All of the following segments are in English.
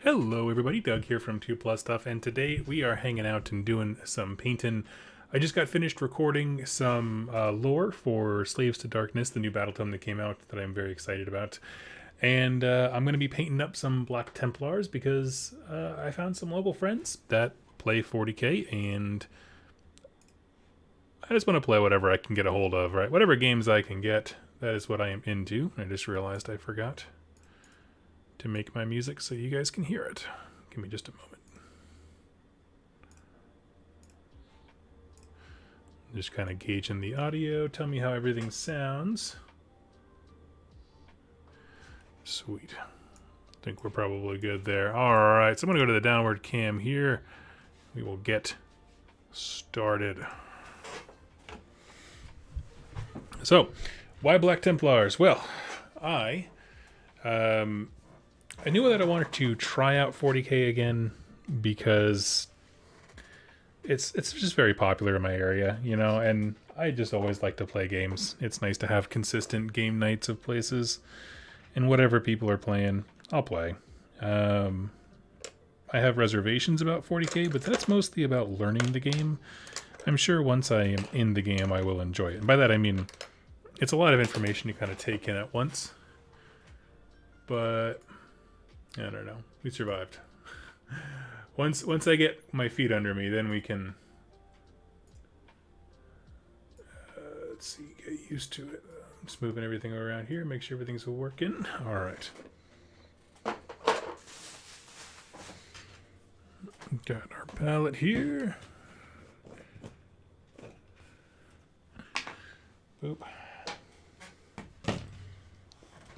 Hello everybody, Doug here from 2 Plus Stuff, and today we are hanging out and doing some painting. I just got finished recording some lore for Slaves to Darkness, the new battle tome that came out that I'm very excited about. And I'm going to be painting up some Black Templars because I found some local friends that play 40k, and I just want to play whatever I can get a hold of, right? Whatever games I can get, that is what I am into. I just realized I forgot to make my music so you guys can hear it. Give me just a moment. Just kind of gauging the audio. Tell me how everything sounds. Sweet. I think we're probably good there. Alright, so I'm going to go to the downward cam here. We will get started. So, why Black Templars? Well, I knew that I wanted to try out 40k again because it's just very popular in my area, you know, and I just always like to play games. It's nice to have consistent game nights of places, and whatever people are playing, I'll play. I have reservations about 40k, but that's mostly about learning the game. I'm sure once I am in the game, I will enjoy it. And by that I mean, it's a lot of information to kind of take in at once, but I don't know. We survived. Once I get my feet under me, then we can let's see, get used to it. I'm just moving everything around here, make sure everything's working. All right. Got our palette here. Boop.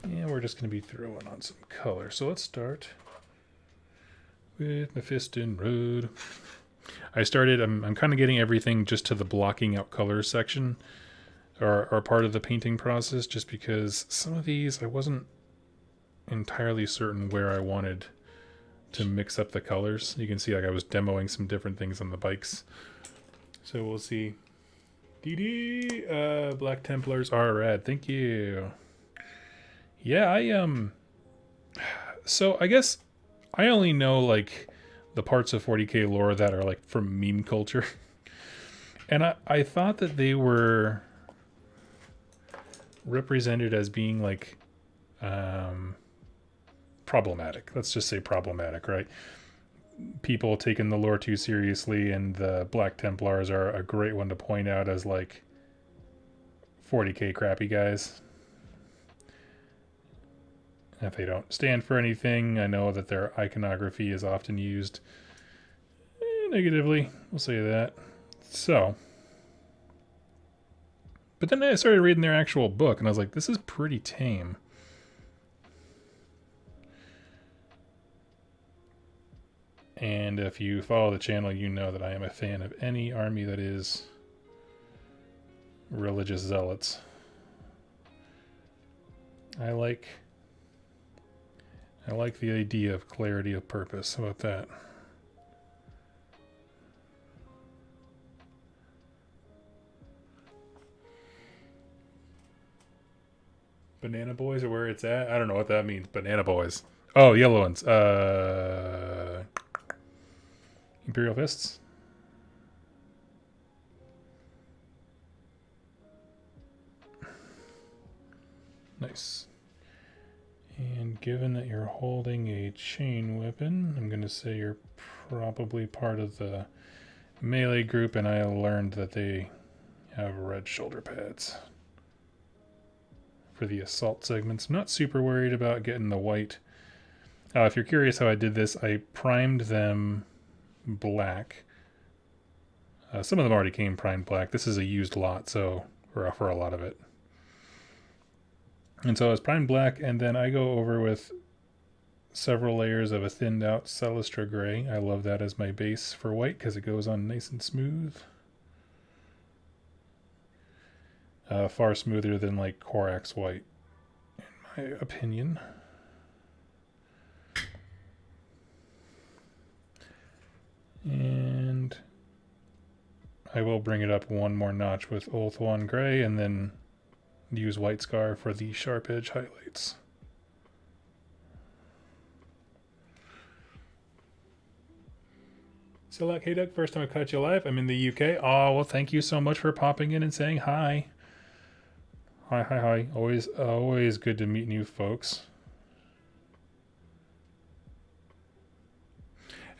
And we're just going to be throwing on some color. So let's start with Mephiston Road. I'm kind of getting everything just to the blocking out colors section, or part of the painting process, just because some of these I wasn't entirely certain where I wanted to mix up the colors. You can see like I was demoing some different things on the bikes. So we'll see. DD, Black Templars are rad. Thank you. Yeah, so I guess I only know like the parts of 40k lore that are like from meme culture. And I thought that they were represented as being like problematic. Let's just say problematic, right? People taking the lore too seriously, and the Black Templars are a great one to point out as like 40k crappy guys. If they don't stand for anything, I know that their iconography is often used negatively. We'll say that. So, but then I started reading their actual book, and I was like, this is pretty tame. And if you follow the channel, you know that I am a fan of any army that is religious zealots. I like the idea of clarity of purpose. How about that? Banana Boys are where it's at? I don't know what that means. Banana Boys. Oh, yellow ones. Imperial Fists. Nice. And given that you're holding a chain weapon, I'm going to say you're probably part of the melee group, and I learned that they have red shoulder pads for the assault segments. I'm not super worried about getting the white. If you're curious how I did this, I primed them black. Some of them already came primed black. This is a used lot, so for a lot of it. And so it's primed black, and then I go over with several layers of a thinned out Celistra gray. I love that as my base for white because it goes on nice and smooth. Far smoother than like Corax white, in my opinion. And I will bring it up one more notch with Ulthuan gray, and then use White Scar for the sharp edge highlights. Select, hey Doug, first time I caught you live. I'm in the UK. Oh, well, thank you so much for popping in and saying hi. Hi. Always good to meet new folks.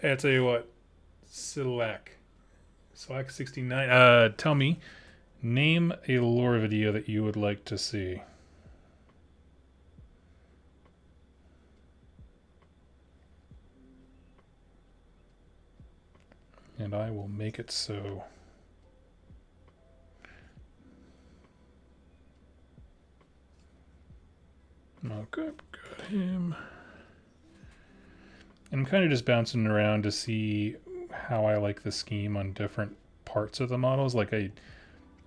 Hey, I'll tell you what. Select 69. Tell me, name a lore video that you would like to see. And I will make it so. Okay, got him. I'm kind of just bouncing around to see how I like the scheme on different parts of the models. Like I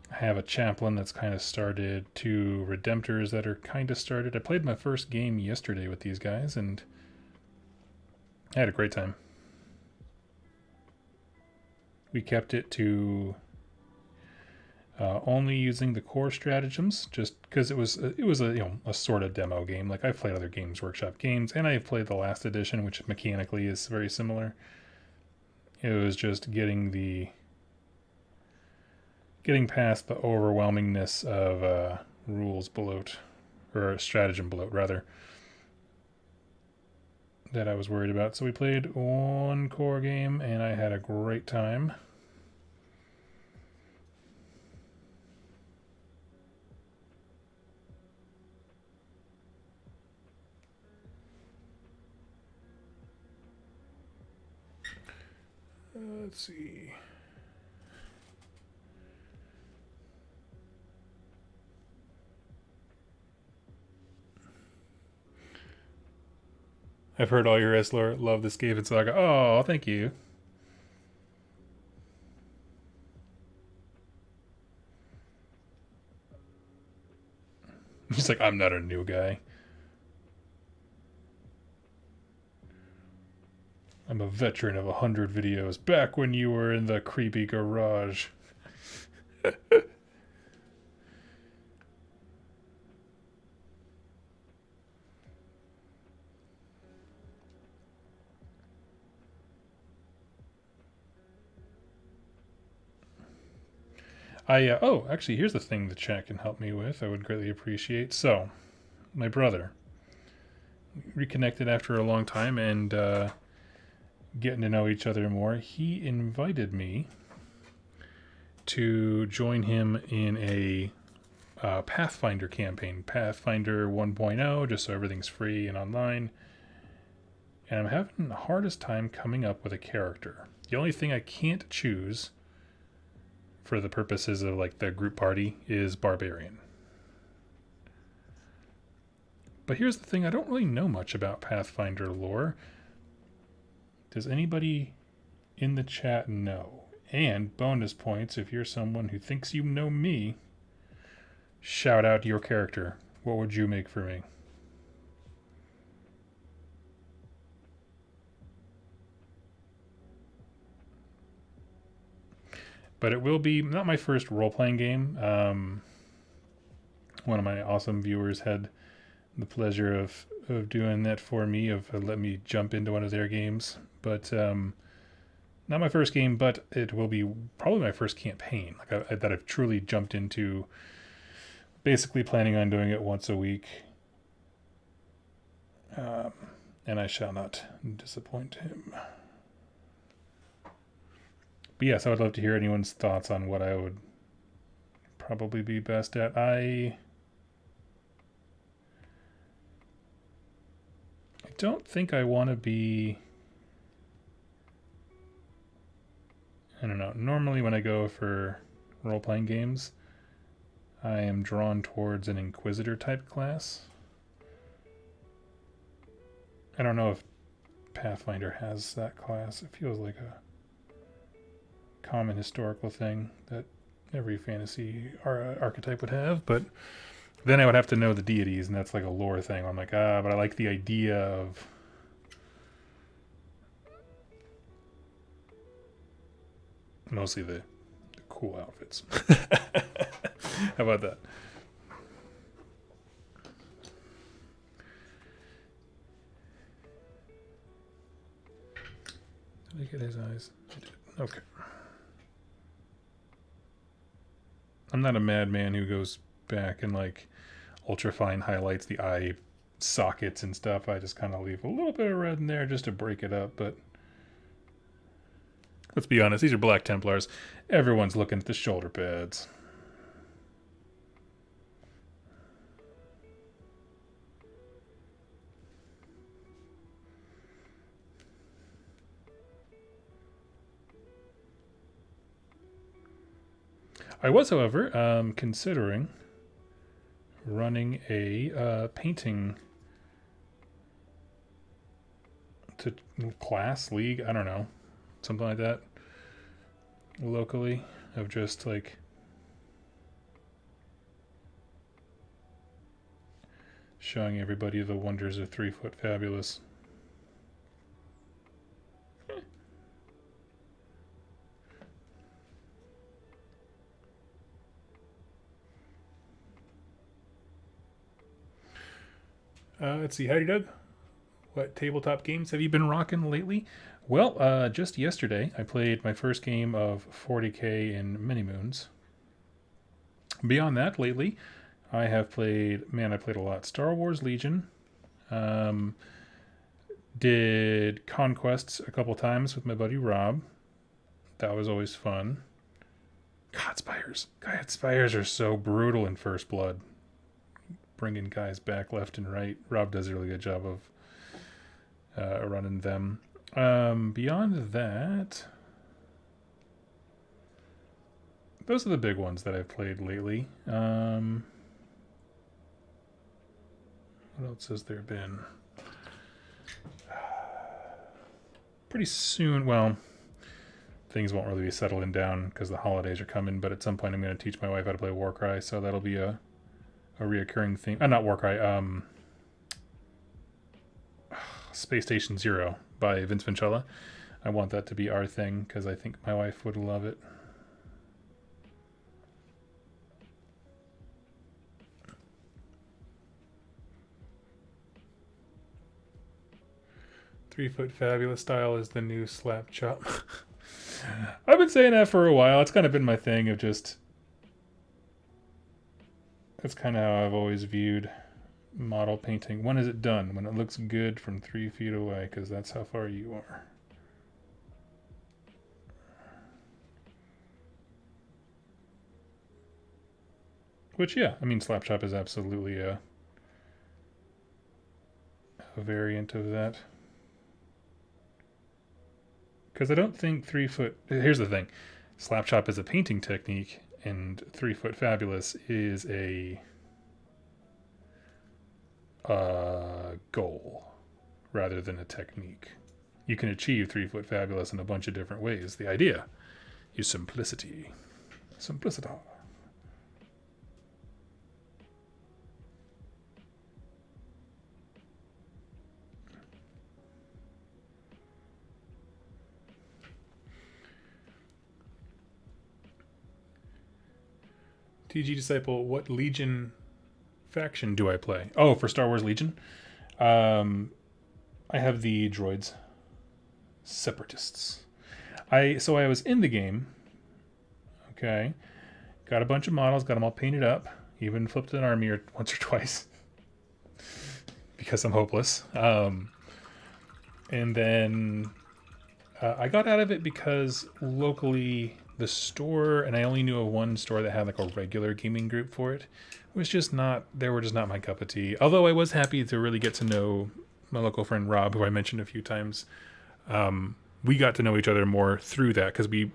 have a chaplain that's kind of started, 2 redemptors that are kind of started. I played my first game yesterday with these guys and I had a great time. We kept it to only using the core stratagems, just because it was a sort of demo game. Like I've played other Games Workshop games, and I've played the last edition, which mechanically is very similar. It was just getting past the overwhelmingness of rules bloat, or stratagem bloat rather, that I was worried about. So we played 1 core game, and I had a great time. Let's see. I've heard all your Esler love the Skaven Saga. Oh, thank you. He's like, I'm not a new guy. I'm a veteran of 100 videos, back when you were in the creepy garage. Oh, actually, here's the thing the chat can help me with. I would greatly appreciate. So, my brother reconnected after a long time and getting to know each other more. He invited me to join him in a Pathfinder campaign, Pathfinder 1.0, just so everything's free and online. And I'm having the hardest time coming up with a character. The only thing I can't choose for the purposes of like the group party is Barbarian. But here's the thing, I don't really know much about Pathfinder lore. Does anybody in the chat know? And bonus points if you're someone who thinks you know me. Shout out your character. What would you make for me? But it will be not my first role-playing game. One of my awesome viewers had the pleasure of doing that for me, of let me jump into one of their games. But not my first game, but it will be probably my first campaign that I've truly jumped into. Basically planning on doing it once a week. And I shall not disappoint him. But yes, I would love to hear anyone's thoughts on what I would probably be best at. I don't think I want to be... I don't know. Normally when I go for role-playing games, I am drawn towards an Inquisitor type class. I don't know if Pathfinder has that class. It feels like a common historical thing that every fantasy archetype would have, but then I would have to know the deities, and that's like a lore thing. I'm like, but I like the idea of mostly the cool outfits. How about that? Did I get his eyes? I did. Okay. I'm not a madman who goes back and like ultrafine highlights the eye sockets and stuff. I just kind of leave a little bit of red in there just to break it up. But let's be honest, these are Black Templars. Everyone's looking at the shoulder pads. I was, however, considering running a painting to class, league, I don't know, something like that, locally, of just like showing everybody the wonders of 3 Foot Fabulous. Let's see, howdy Doug. What tabletop games have you been rocking lately? Well, just yesterday I played my first game of 40k in Many Moons. Beyond that, lately I have played, I played a lot. Star Wars Legion. Did Conquests a couple times with my buddy Rob. That was always fun. God Spires are so brutal in First Blood. Bringing guys back left and right. Rob does a really good job of running them. Beyond that, those are the big ones that I've played lately. What else has there been? Pretty soon, well, things won't really be settling down because the holidays are coming, but at some point I'm going to teach my wife how to play Warcry, so that'll be a reoccurring thing. Not Warcry, Space Station Zero by Vince Vincella. I want that to be our thing because I think my wife would love it. Three Foot Fabulous style is the new slap chop. I've been saying that for a while. It's kind of been my thing of just... That's kind of how I've always viewed model painting. When is it done? When it looks good from 3 feet away, because that's how far you are. Which, yeah, I mean, slap chop is absolutely a variant of that. Because I don't think 3 foot... Here's the thing. Slap chop is a painting technique, and 3 Foot Fabulous is a goal rather than a technique. You can achieve 3 Foot Fabulous in a bunch of different ways. The idea is simplicity. Simplicity. TG Disciple, what Legion faction do I play? Oh, for Star Wars Legion? I have the droids. Separatists. So I was in the game. Okay. Got a bunch of models, got them all painted up. Even flipped an army once or twice. Because I'm hopeless. And then I got out of it because locally... the store, and I only knew of one store that had like a regular gaming group for it, was just not, they were just not my cup of tea. Although I was happy to really get to know my local friend Rob, who I mentioned a few times. We got to know each other more through that because it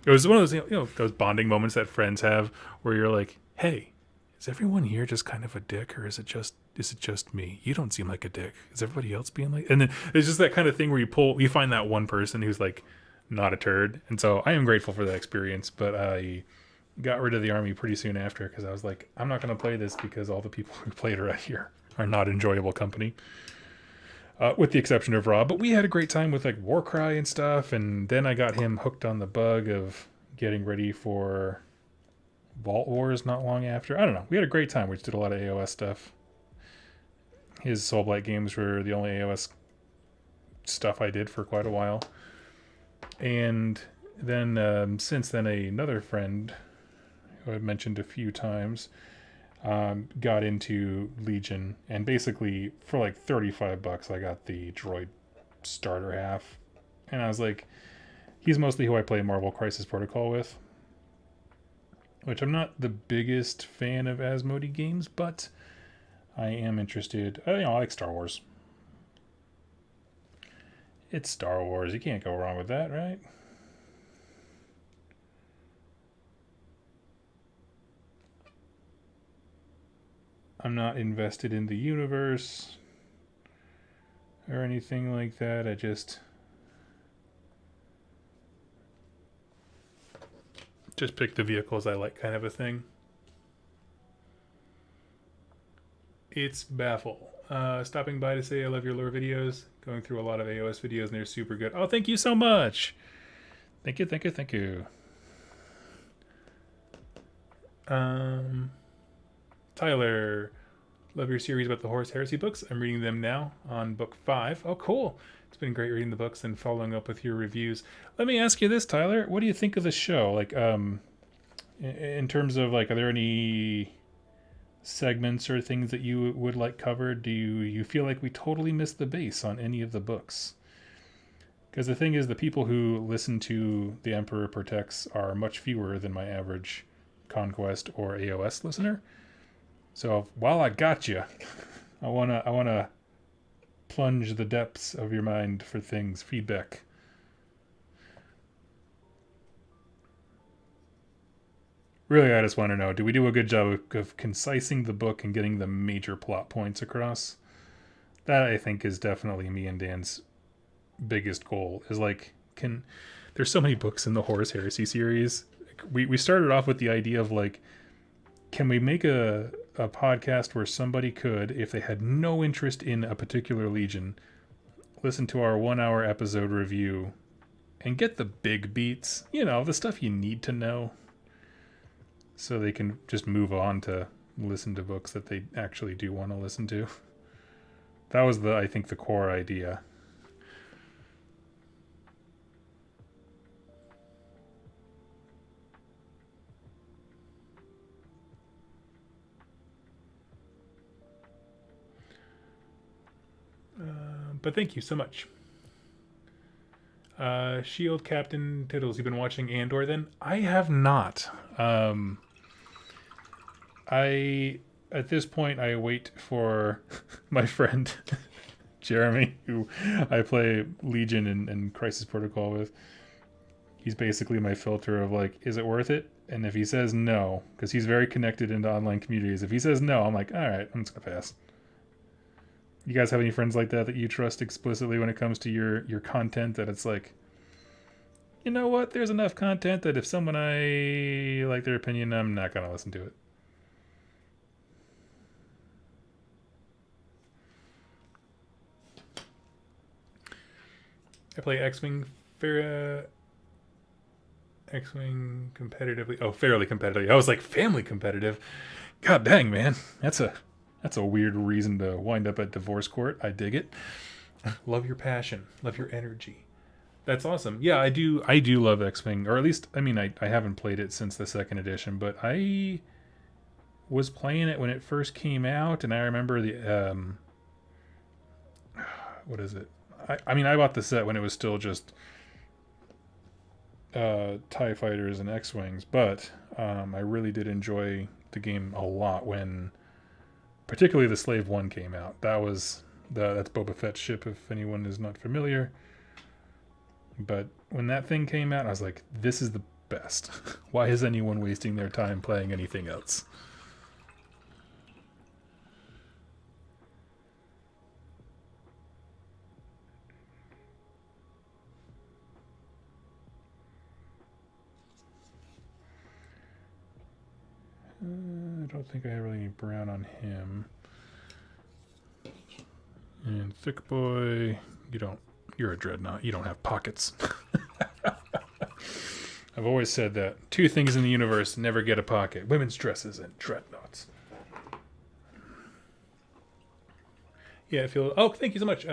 was one of those, those bonding moments that friends have where you're like, hey, is everyone here just kind of a dick, or is it just me? You don't seem like a dick. Is everybody else being like, and then it's just that kind of thing where you find that one person who's like, not a turd. And so I am grateful for that experience, but I got rid of the army pretty soon after because I was like, I'm not going to play this because all the people who played around here are not enjoyable company, with the exception of Rob. But we had a great time with like Warcry and stuff, and then I got him hooked on the bug of getting ready for Vault Wars not long after. I don't know. We had a great time. We just did a lot of AOS stuff. His Soulblight games were the only AOS stuff I did for quite a while. And then since then, another friend who I've mentioned a few times got into Legion, and basically for like $35, I got the droid starter half, and I was like, he's mostly who I play Marvel Crisis Protocol with, which I'm not the biggest fan of Asmodee games, but I am interested. I like Star Wars. It's Star Wars. You can't go wrong with that, right? I'm not invested in the universe or anything like that. I just pick the vehicles I like, kind of a thing. It's Baffle. Stopping by to say I love your lore videos. Going through a lot of AOS videos and they're super good. Oh, thank you so much. Thank you, thank you, thank you. Tyler, love your series about the Horus Heresy books. I'm reading them now on book 5. Oh, cool. It's been great reading the books and following up with your reviews. Let me ask you this, Tyler. What do you think of the show? Like, in terms of, like, are there any segments or things that you would like covered? Do you feel like we totally missed the base on any of the books? Because the thing is, the people who listen to The Emperor Protects are much fewer than my average Conquest or AOS listener. So while I got you, I wanna plunge the depths of your mind for things. Feedback. Really, I just want to know: do we do a good job of concising the book and getting the major plot points across? That, I think, is definitely me and Dan's biggest goal. Is like, there's so many books in the Horus Heresy series. We started off with the idea of like, can we make a podcast where somebody could, if they had no interest in a particular legion, listen to our 1 hour episode review and get the big beats, the stuff you need to know, so they can just move on to listen to books that they actually do want to listen to. That was I think the core idea. But thank you so much. Shield Captain Tiddles, you've been watching Andor then? I have not. At this point, I wait for my friend Jeremy, who I play Legion and Crisis Protocol with. He's basically my filter of like, is it worth it? And if he says no, because he's very connected into online communities, if he says no, I'm like, all right, I'm just gonna pass. You guys have any friends like that you trust explicitly when it comes to your content, that it's like, you know what, there's enough content that if someone I like their opinion, I'm not going to listen to it? I play X-Wing X-Wing competitively. Oh, fairly competitively. I was like, family competitive. God dang, man. That's a weird reason to wind up at divorce court. I dig it. Love your passion. Love your energy. That's awesome. Yeah, I do love X-Wing. Or at least, I mean, I haven't played it since the second edition, but I was playing it when it first came out, and I remember the, what is it? I mean, I bought the set when it was still just TIE Fighters and X-Wings, but I really did enjoy the game a lot when particularly the Slave 1 came out. That's Boba Fett's ship, if anyone is not familiar. But when that thing came out, I was like, this is the best. Why is anyone wasting their time playing anything else? I don't think I have really any brown on him. And Thick Boy, you're a dreadnought. You don't have pockets. I've always said that. Two things in the universe never get a pocket: women's dresses and dreadnoughts. Yeah, I feel. Oh, thank you so much.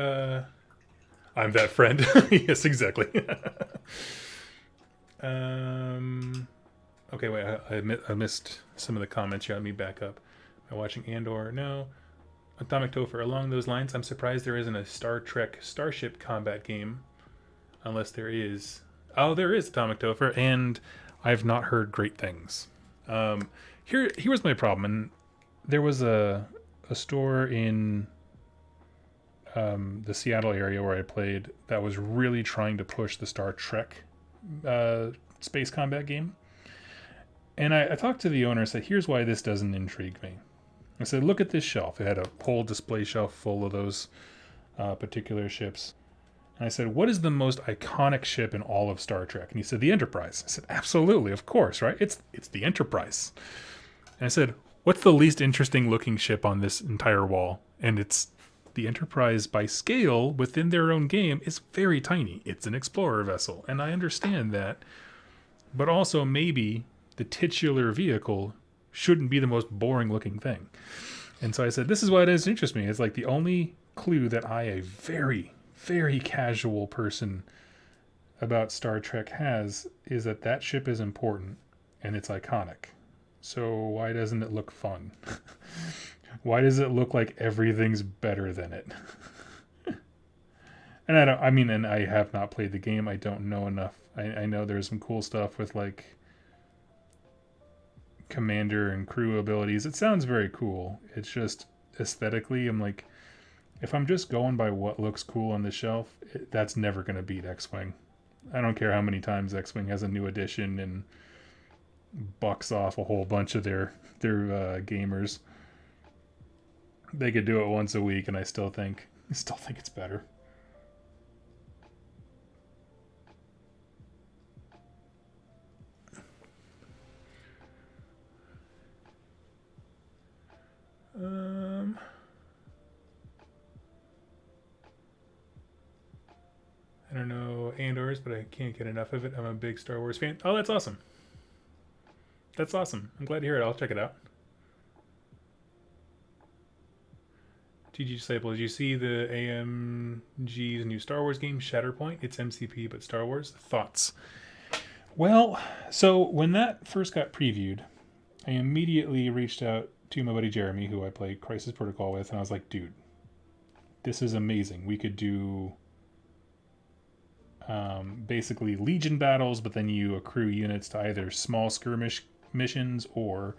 I'm that friend. Yes, exactly. Okay, wait. I missed some of the comments. You got me back up. Am I watching Andor? No. Atomic Topher. Along those lines, I'm surprised there isn't a Star Trek Starship combat game, unless there is. Oh, there is Atomic Topher, and I've not heard great things. Here was my problem, and there was a store in the Seattle area where I played that was really trying to push the Star Trek space combat game. And I talked to the owner and said, here's why this doesn't intrigue me. I said, look at this shelf. It had a whole display shelf full of those particular ships. And I said, what is the most iconic ship in all of Star Trek? And he said, the Enterprise. I said, absolutely, of course, right? It's the Enterprise. And I said, what's the least interesting looking ship on this entire wall? And it's the Enterprise by scale within their own game is very tiny. It's an explorer vessel. And I understand that. But also maybe the titular vehicle shouldn't be the most boring looking thing. And so I said, this is why it does interest me. It's like the only clue that I, a very, very casual person about Star Trek has, is that that ship is important and it's iconic. So why doesn't it look fun? Why does it look like everything's better than it? And and I have not played the game. I don't know enough. I know there's some cool stuff with like commander and crew abilities. It sounds very cool. It's just aesthetically, I'm like, if I'm just going by what looks cool on the shelf, that's never going to beat X-Wing. I don't care how many times X-Wing has a new edition and bucks off a whole bunch of their gamers. They could do it once a week, and I still think it's better. I don't know Andor's, but I can't get enough of it. I'm a big Star Wars fan. Oh, that's awesome. That's awesome. I'm glad to hear it. I'll check it out. TG Disciple, did you see the AMG's new Star Wars game, Shatterpoint? It's MCP, but Star Wars. Thoughts? Well, so when that first got previewed, I immediately reached out to my buddy Jeremy, who I play Crisis Protocol with, and I was like, dude, this is amazing. We could do basically Legion battles, but then you accrue units to either small skirmish missions or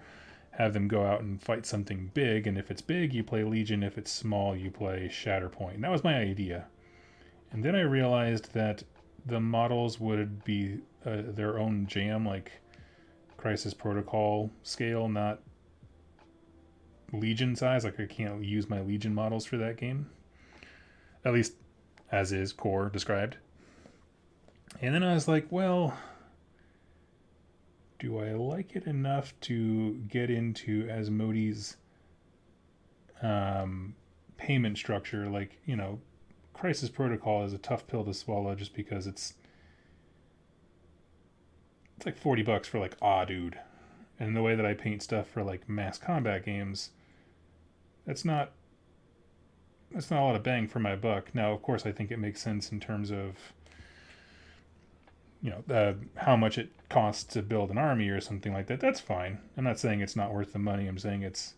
have them go out and fight something big. And if it's big, you play Legion. If it's small, you play Shatterpoint. And that was my idea. And then I realized that the models would be their own jam, like Crisis Protocol scale, not Legion size. Like I can't use my Legion models for that game. At least as is core described. And then I was like, well, do I like it enough to get into Asmodee's payment structure? Like, you know, Crisis Protocol is a tough pill to swallow just because it's like $40 for like, dude. And the way that I paint stuff for like mass combat games, that's not a lot of bang for my buck. Now, of course, I think it makes sense in terms of, you know, how much it costs to build an army or something like that. That's fine. I'm not saying it's not worth the money. I'm saying it's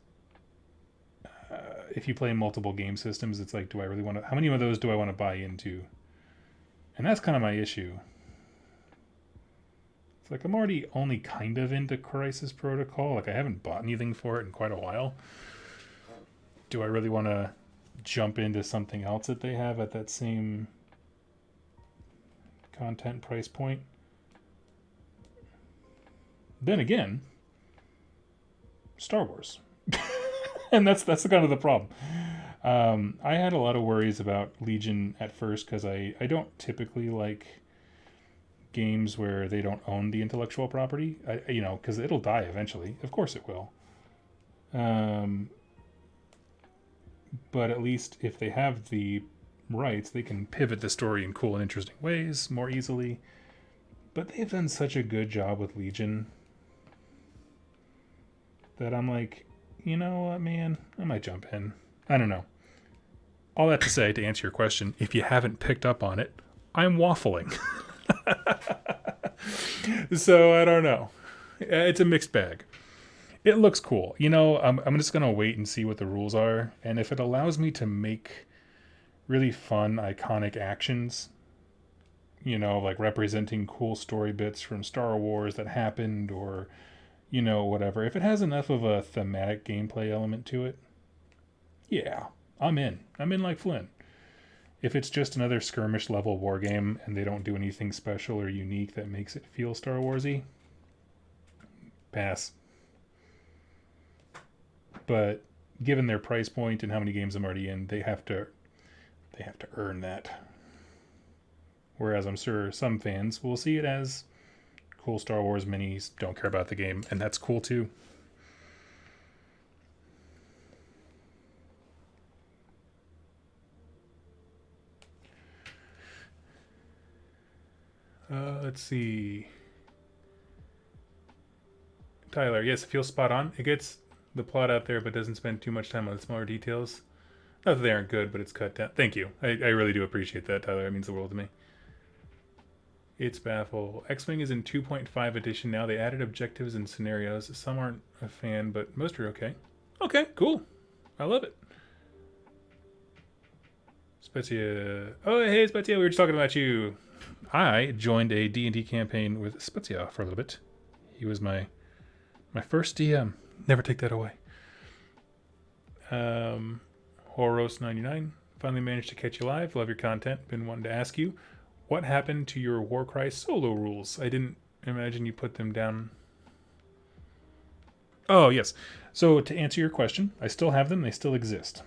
if you play multiple game systems, it's like, do I really want to? How many of those do I want to buy into? And that's kind of my issue. It's like I'm already only kind of into Crisis Protocol. Like I haven't bought anything for it in quite a while. Do I really want to jump into something else that they have at that same content price point? Then again, Star Wars. And that's kind of the problem. I had a lot of worries about Legion at first because I don't typically like games where they don't own the intellectual property. Because it'll die eventually. Of course it will. But at least if they have the rights, they can pivot the story in cool and interesting ways more easily. But they've done such a good job with Legion that I'm like, you know what, man? I might jump in. I don't know. All that to say, to answer your question, if you haven't picked up on it, I'm waffling. So I don't know. It's a mixed bag. It looks cool. You know, I'm just going to wait and see what the rules are. And if it allows me to make really fun, iconic actions, you know, like representing cool story bits from Star Wars that happened or, you know, whatever. If it has enough of a thematic gameplay element to it, yeah, I'm in. I'm in like Flynn. If it's just another skirmish level war game and they don't do anything special or unique that makes it feel Star Warsy, pass. But given their price point and how many games I'm already in, they have to earn that. Whereas I'm sure some fans will see it as cool Star Wars minis, don't care about the game, and that's cool too. Let's see. Tyler, yes, it feels spot on. It gets the plot out there, but doesn't spend too much time on the smaller details. Not that they aren't good, but it's cut down. Thank you. I really do appreciate that, Tyler. It means the world to me. It's baffle. X-Wing is in 2.5 edition now. They added objectives and scenarios. Some aren't a fan, but most are okay. Okay, cool. I love it. Spezia. Oh, hey, Spezia. We were just talking about you. I joined a D&D campaign with Spezia for a little bit. He was my first DM. Never take that away. Horos99. Finally managed to catch you live. Love your content. Been wanting to ask you, what happened to your Warcry solo rules? I didn't imagine you put them down. Oh, yes. So to answer your question, I still have them. They still exist.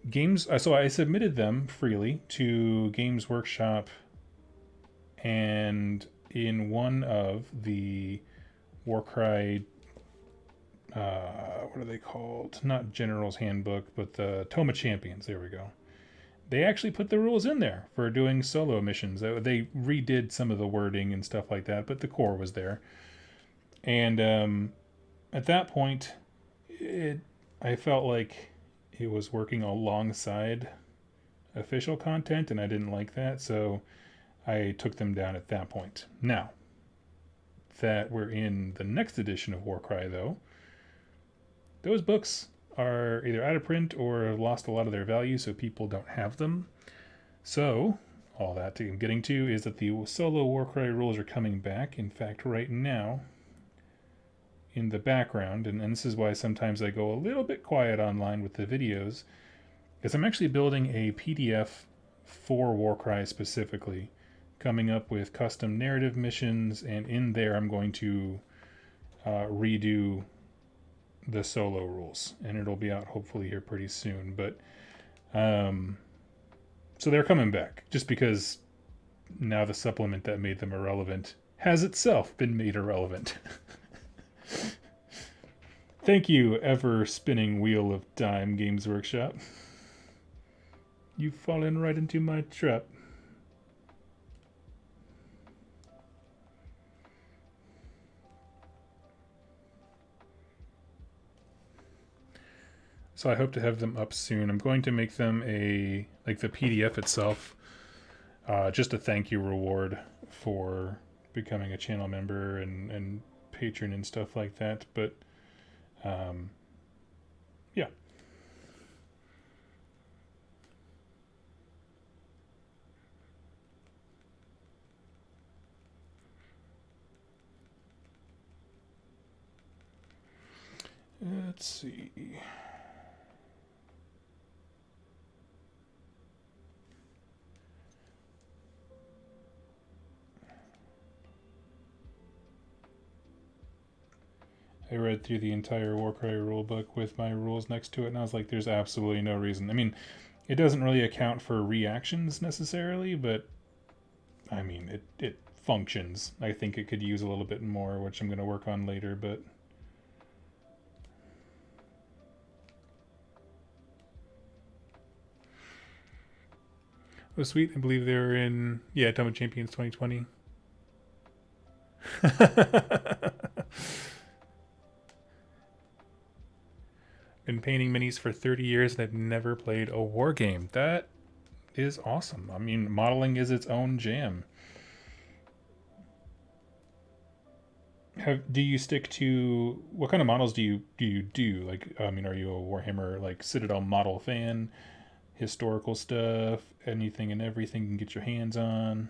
Games. So I submitted them freely to Games Workshop, and in one of the Warcry, what are they called? Not General's Handbook, but the Tome of Champions. There we go. They actually put the rules in there for doing solo missions. They redid some of the wording and stuff like that, but the core was there. And at that point, I felt like it was working alongside official content, and I didn't like that, so I took them down at that point. Now, that we're in the next edition of Warcry, though, those books are either out of print or have lost a lot of their value, so people don't have them. So, all that I'm getting to is that the solo Warcry rules are coming back. In fact, right now, in the background, and this is why sometimes I go a little bit quiet online with the videos, is I'm actually building a PDF for Warcry specifically, coming up with custom narrative missions, and in there I'm going to redo the solo rules, and it'll be out hopefully here pretty soon. But so they're coming back just because now the supplement that made them irrelevant has itself been made irrelevant. Thank you, ever spinning wheel of time, Games Workshop. You've fallen right into my trap. So I hope to have them up soon. I'm going to make them the PDF itself, just a thank you reward for becoming a channel member and patron and stuff like that. But yeah. Let's see. I read through the entire Warcry rulebook with my rules next to it, and I was like, there's absolutely no reason. I mean, it doesn't really account for reactions necessarily, but I mean, it functions. I think it could use a little bit more, which I'm going to work on later, but oh, sweet. I believe they're in, Tome of Champions 2020. been painting minis for 30 years and I've never played a war game. That is awesome. I mean, modeling is its own jam. Do you stick to what kind of models do? Like, I mean, are you a Warhammer like Citadel model fan? Historical stuff, anything and everything you can get your hands on.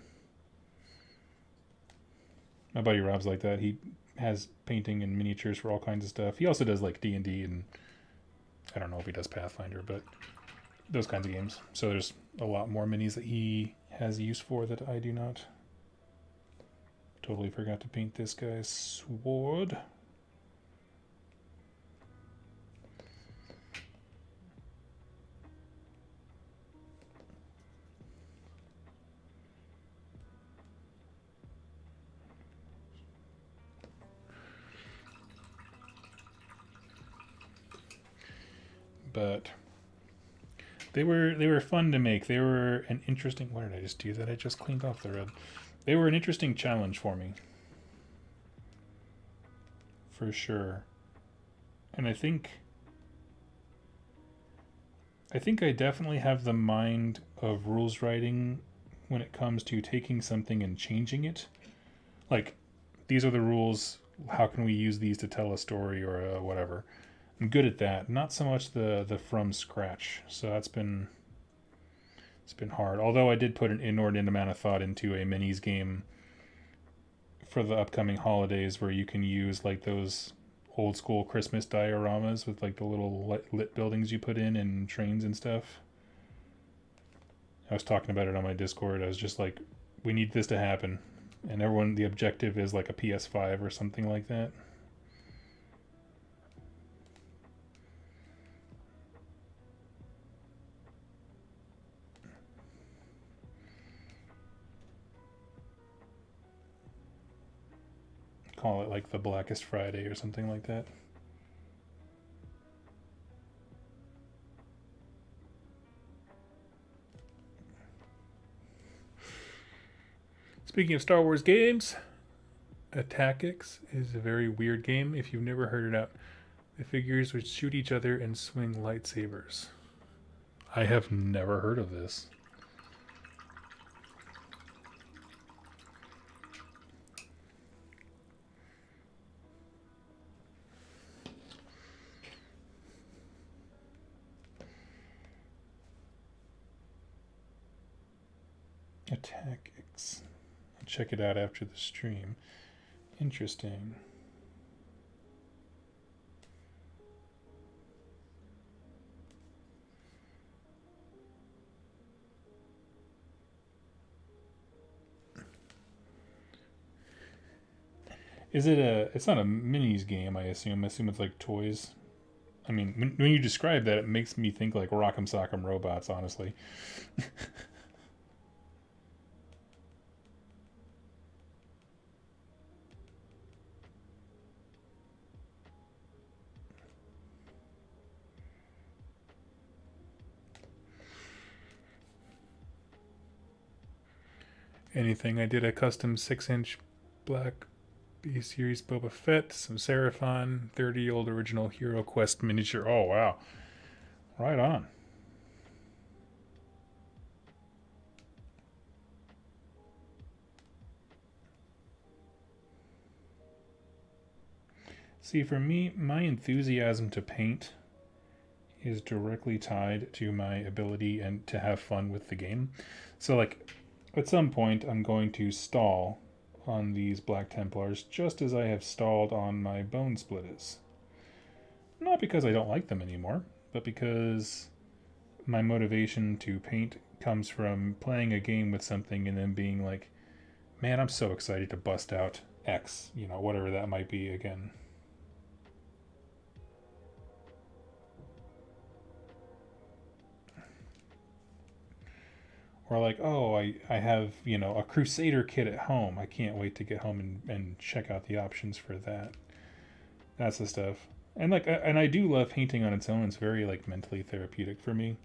My buddy Rob's like that. He has painting and miniatures for all kinds of stuff. He also does like D&D and I don't know if he does Pathfinder, but those kinds of games. So there's a lot more minis that he has use for that I do not. Totally forgot to paint this guy's sword. But they were fun to make. They were an interesting. What did I just do? That I just cleaned off the red. They were an interesting challenge for me, for sure. And I think I definitely have the mind of rules writing when it comes to taking something and changing it. Like, these are the rules. How can we use these to tell a story or whatever? I'm good at that. Not so much the from scratch. So it's been hard. Although I did put an inordinate amount of thought into a minis game for the upcoming holidays, where you can use like those old school Christmas dioramas with like the little lit buildings you put in and trains and stuff. I was talking about it on my Discord. I was just like, we need this to happen, and everyone, the objective is like a PS5 or something like that. Call it like the Blackest Friday or something like that. Speaking of Star Wars games, Attackix is a very weird game if you've never heard it out. The figures which shoot each other and swing lightsabers. I have never heard of this. Attackix. I'll check it out after the stream. Interesting. Is it it's not a minis game, I assume. I assume it's like toys. I mean, when you describe that, it makes me think like Rock'em Sock'em Robots, honestly. Anything. I did a custom 6-inch black B-Series Boba Fett, some Seraphon, 30-year-old original Hero Quest miniature. Oh, wow. Right on. See, for me, my enthusiasm to paint is directly tied to my ability and to have fun with the game. So, like, at some point, I'm going to stall on these Black Templars, just as I have stalled on my Bone Splitters. Not because I don't like them anymore, but because my motivation to paint comes from playing a game with something and then being like, man, I'm so excited to bust out X, whatever that might be again. Or like, oh, I have, a Crusader kit at home. I can't wait to get home and check out the options for that. That's the stuff. And I do love painting on its own. It's very like mentally therapeutic for me.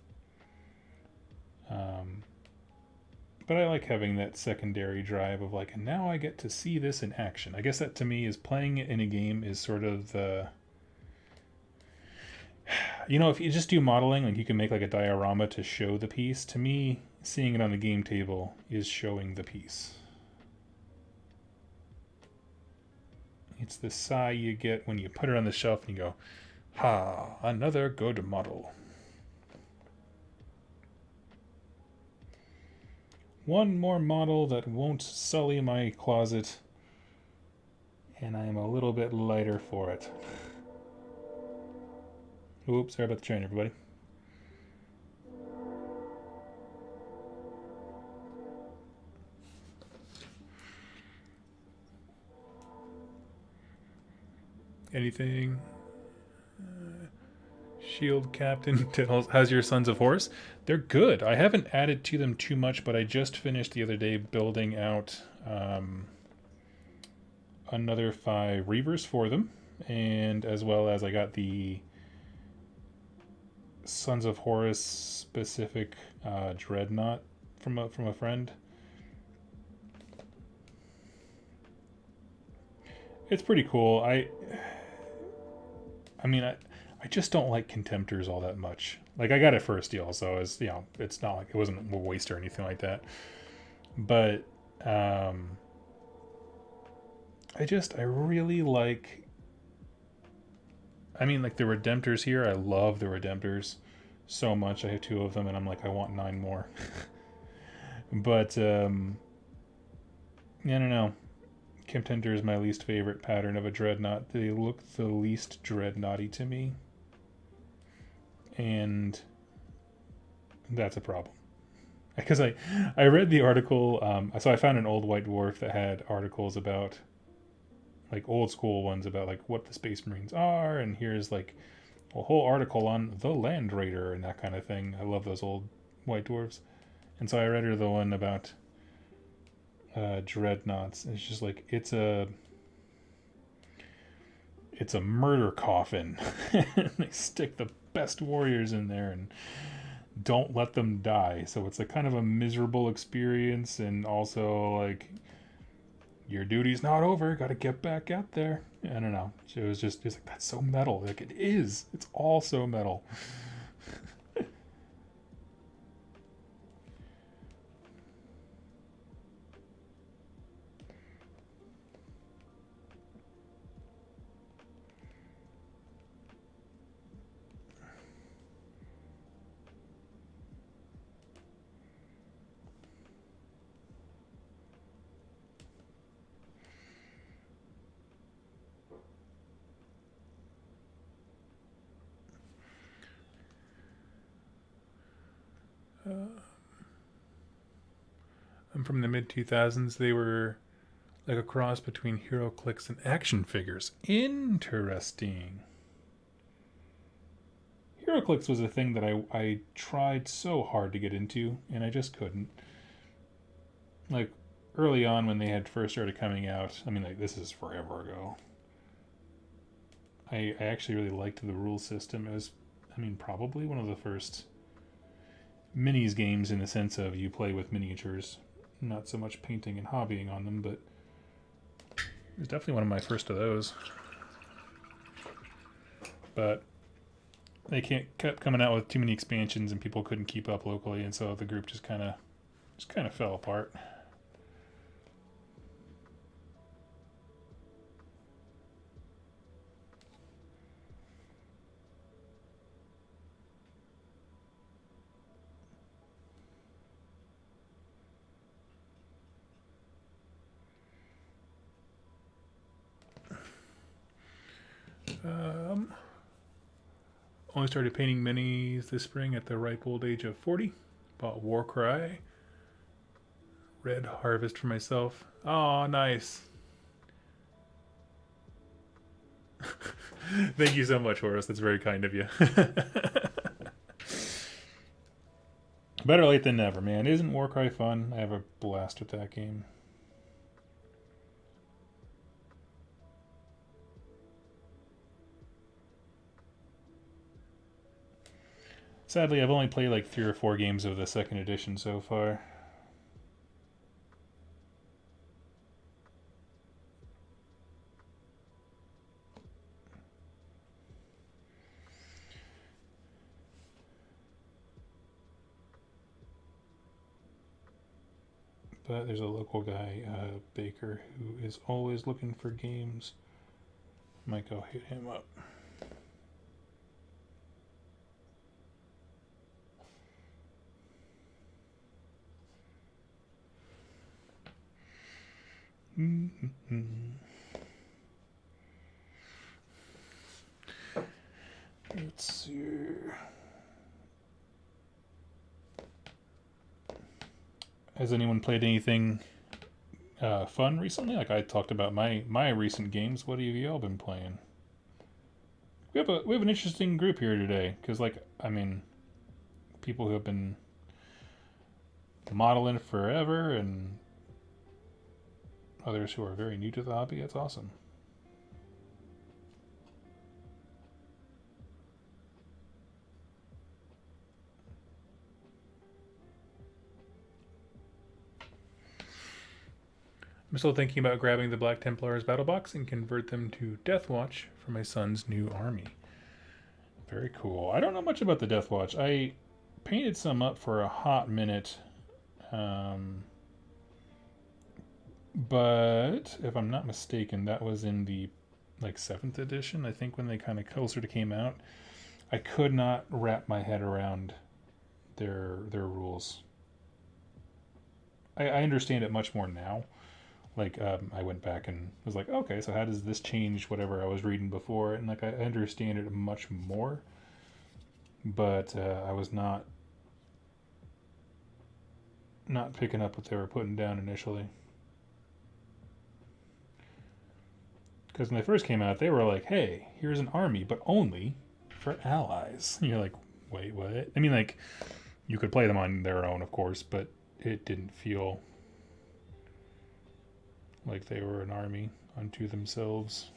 But I like having that secondary drive of like, and now I get to see this in action. I guess that to me is playing it in a game is sort of the You know, if you just do modeling, like you can make like a diorama to show the piece. To me, seeing it on the game table is showing the piece. It's the sigh you get when you put it on the shelf and you go, ha, another good model. One more model that won't sully my closet, and I am a little bit lighter for it. Oops, sorry about the train, everybody. Anything? Shield Captain tells, how's your Sons of Horus? They're good. I haven't added to them too much, but I just finished the other day building out another 5 Reavers for them, and as well as I got the Sons of Horus specific Dreadnought from a friend. It's pretty cool. I mean, I just don't like Contemptors all that much. Like, I got it for a steal, so it's, you know, it's not like it wasn't a waste or anything like that. But I really like. I mean, like the Redemptors here. I love the Redemptors so much. I have 2 of them, and I'm like, I want 9 more. But I don't know. Contemptor is my least favorite pattern of a dreadnought. They look the least dreadnoughty to me, and that's a problem. Because I read the article, so I found an old White Dwarf that had articles about, like old school ones about like what the Space Marines are, and here's like a whole article on the Land Raider and that kind of thing. I love those old White Dwarves, and so I read her the one about dreadnoughts. It's just like it's a murder coffin. They stick the best warriors in there and don't let them die. So it's a kind of a miserable experience, and also like your duty's not over. Got to get back out there. I don't know. It was just like, that's so metal. Like it is. It's all so metal. I'm from the mid 2000s. They were like a cross between HeroClix and action figures. Interesting. HeroClix was a thing that I tried so hard to get into, and I just couldn't. Like, early on when they had first started coming out, I mean, like, this is forever ago. I actually really liked the rule system. It was, I mean, probably one of the first minis games in the sense of you play with miniatures. Not so much painting and hobbying on them, but it was definitely one of my first of those. But they kept coming out with too many expansions, and people couldn't keep up locally, and so the group just kind of fell apart. Only started painting minis this spring at the ripe old age of 40. Bought Warcry. Red Harvest for myself. Oh, nice. Thank you so much, Horace. That's very kind of you. Better late than never, man. Isn't Warcry fun? I have a blast with that game. Sadly, I've only played like 3 or 4 games of the second edition so far. But there's a local guy, Baker, who is always looking for games. Might go hit him up. Let's see. Has anyone played anything fun recently? Like I talked about my recent games. What have y'all been playing? We have an interesting group here today because, like, I mean, people who have been modeling forever and others who are very new to the hobby. It's awesome. I'm still thinking about grabbing the Black Templars battle box and convert them to Deathwatch for my son's new army. Very cool. I don't know much about the Deathwatch. I painted some up for a hot minute. But if I'm not mistaken, that was in the like 7th edition, I think, when they kind of closer to came out. I could not wrap my head around their rules. I understand it much more now. Like, I went back and was like, okay, so how does this change whatever I was reading before? And like, I understand it much more, but I was not picking up what they were putting down initially. Because when they first came out, they were like, hey, here's an army, but only for allies. And you're like, wait, what? I mean, like, you could play them on their own, of course, but it didn't feel like they were an army unto themselves.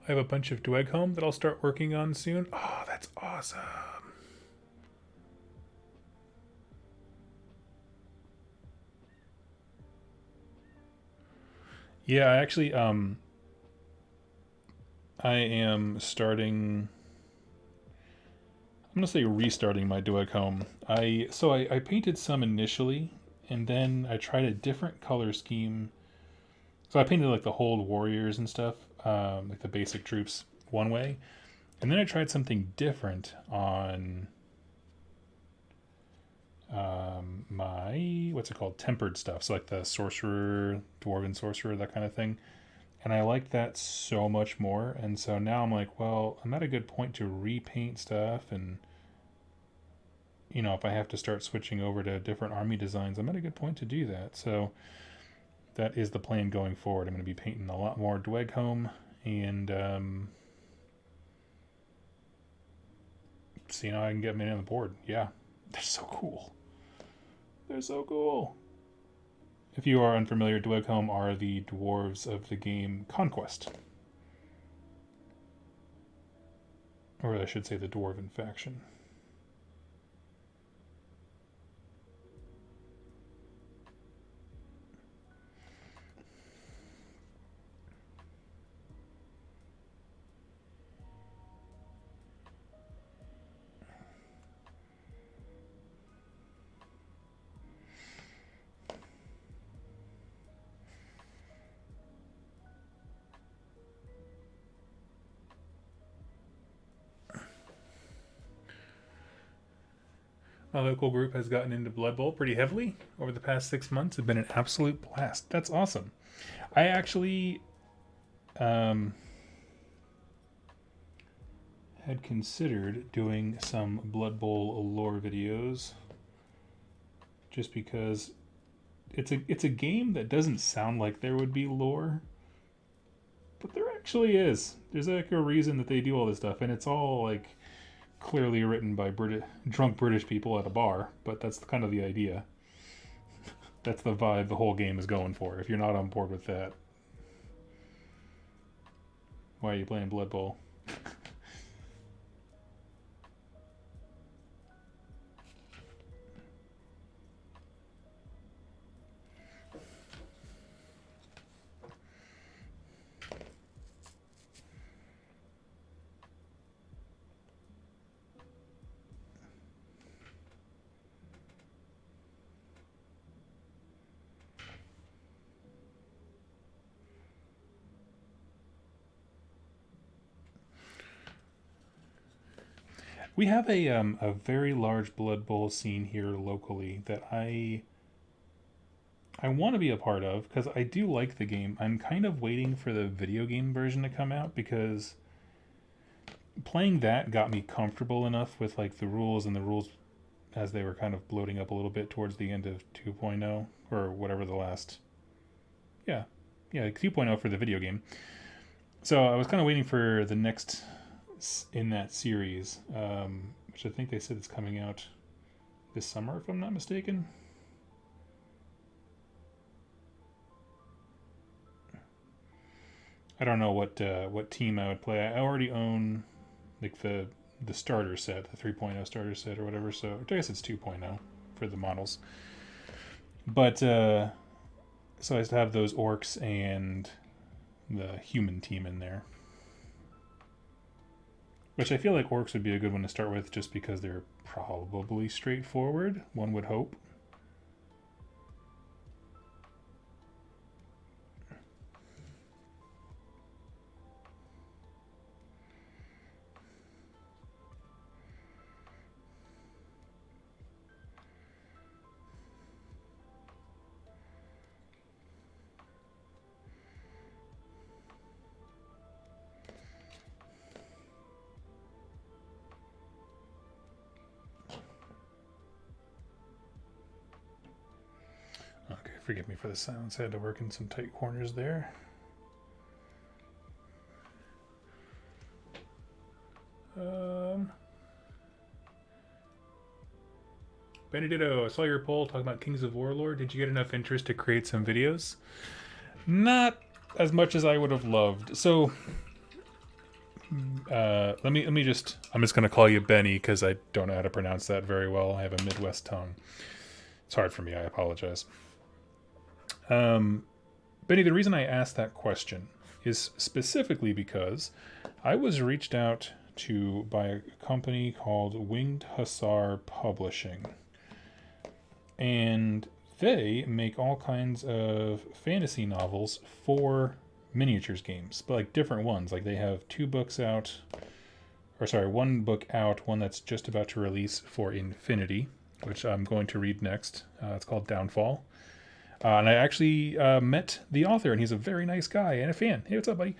I have a bunch of Dweghome that I'll start working on soon. Oh, that's awesome. Yeah, I actually I am starting, I'm gonna say restarting my Dweghome. I painted some initially, and then I tried a different color scheme. So I painted like the Hold Warriors and stuff, like the basic troops one way, and then I tried something different on my, what's it called, tempered stuff. So like the sorcerer, dwarven sorcerer, that kind of thing. And I liked that so much more. And so now I'm like, well, I'm at a good point to repaint stuff. And, you know, if I have to start switching over to different army designs, I'm at a good point to do that. So that is the plan going forward. I'm going to be painting a lot more Dweghome and seeing how I can get them in on the board. Yeah, they're so cool. They're so cool. If you are unfamiliar, Dweghome are the dwarves of the game Conquest. Or I should say the Dwarven faction. My local group has gotten into Blood Bowl pretty heavily over the past 6 months. It's been an absolute blast. That's awesome. I actually had considered doing some Blood Bowl lore videos just because it's a game that doesn't sound like there would be lore, but there actually is. There's like a reason that they do all this stuff, and it's all like clearly written by drunk British people at a bar, but that's kind of the idea. That's the vibe the whole game is going for. If you're not on board with that, why are you playing Blood Bowl? We have a very large Blood Bowl scene here locally that I want to be a part of because I do like the game. I'm kind of waiting for the video game version to come out because playing that got me comfortable enough with like the rules and the rules as they were kind of bloating up a little bit towards the end of 2.0 or whatever the last yeah like 2.0 for the video game. So I was kind of waiting for the next in that series, which I think they said is coming out this summer if I'm not mistaken. I don't know what team I would play. I already own like the starter set, the 3.0 starter set or whatever. So I guess it's 2.0 for the models. But so I used to have those orcs and the human team in there, which I feel like orcs would be a good one to start with, just because they're probably straightforward. One would hope. Okay, forgive me for the silence. I had to work in some tight corners there. Benedetto, I saw your poll talking about Kings of Warlord. Did you get enough interest to create some videos? Not as much as I would have loved. So, let me just. I'm just gonna call you Benny because I don't know how to pronounce that very well. I have a Midwest tongue. It's hard for me. I apologize. Benny, the reason I asked that question is specifically because I was reached out to by a company called Winged Hussar Publishing. And they make all kinds of fantasy novels for miniatures games, but like different ones. Like they have 2 books out, or sorry, 1 book out, one that's just about to release for Infinity, which I'm going to read next. It's called Downfall. And I actually met the author, and he's a very nice guy and a fan. Hey, what's up, buddy?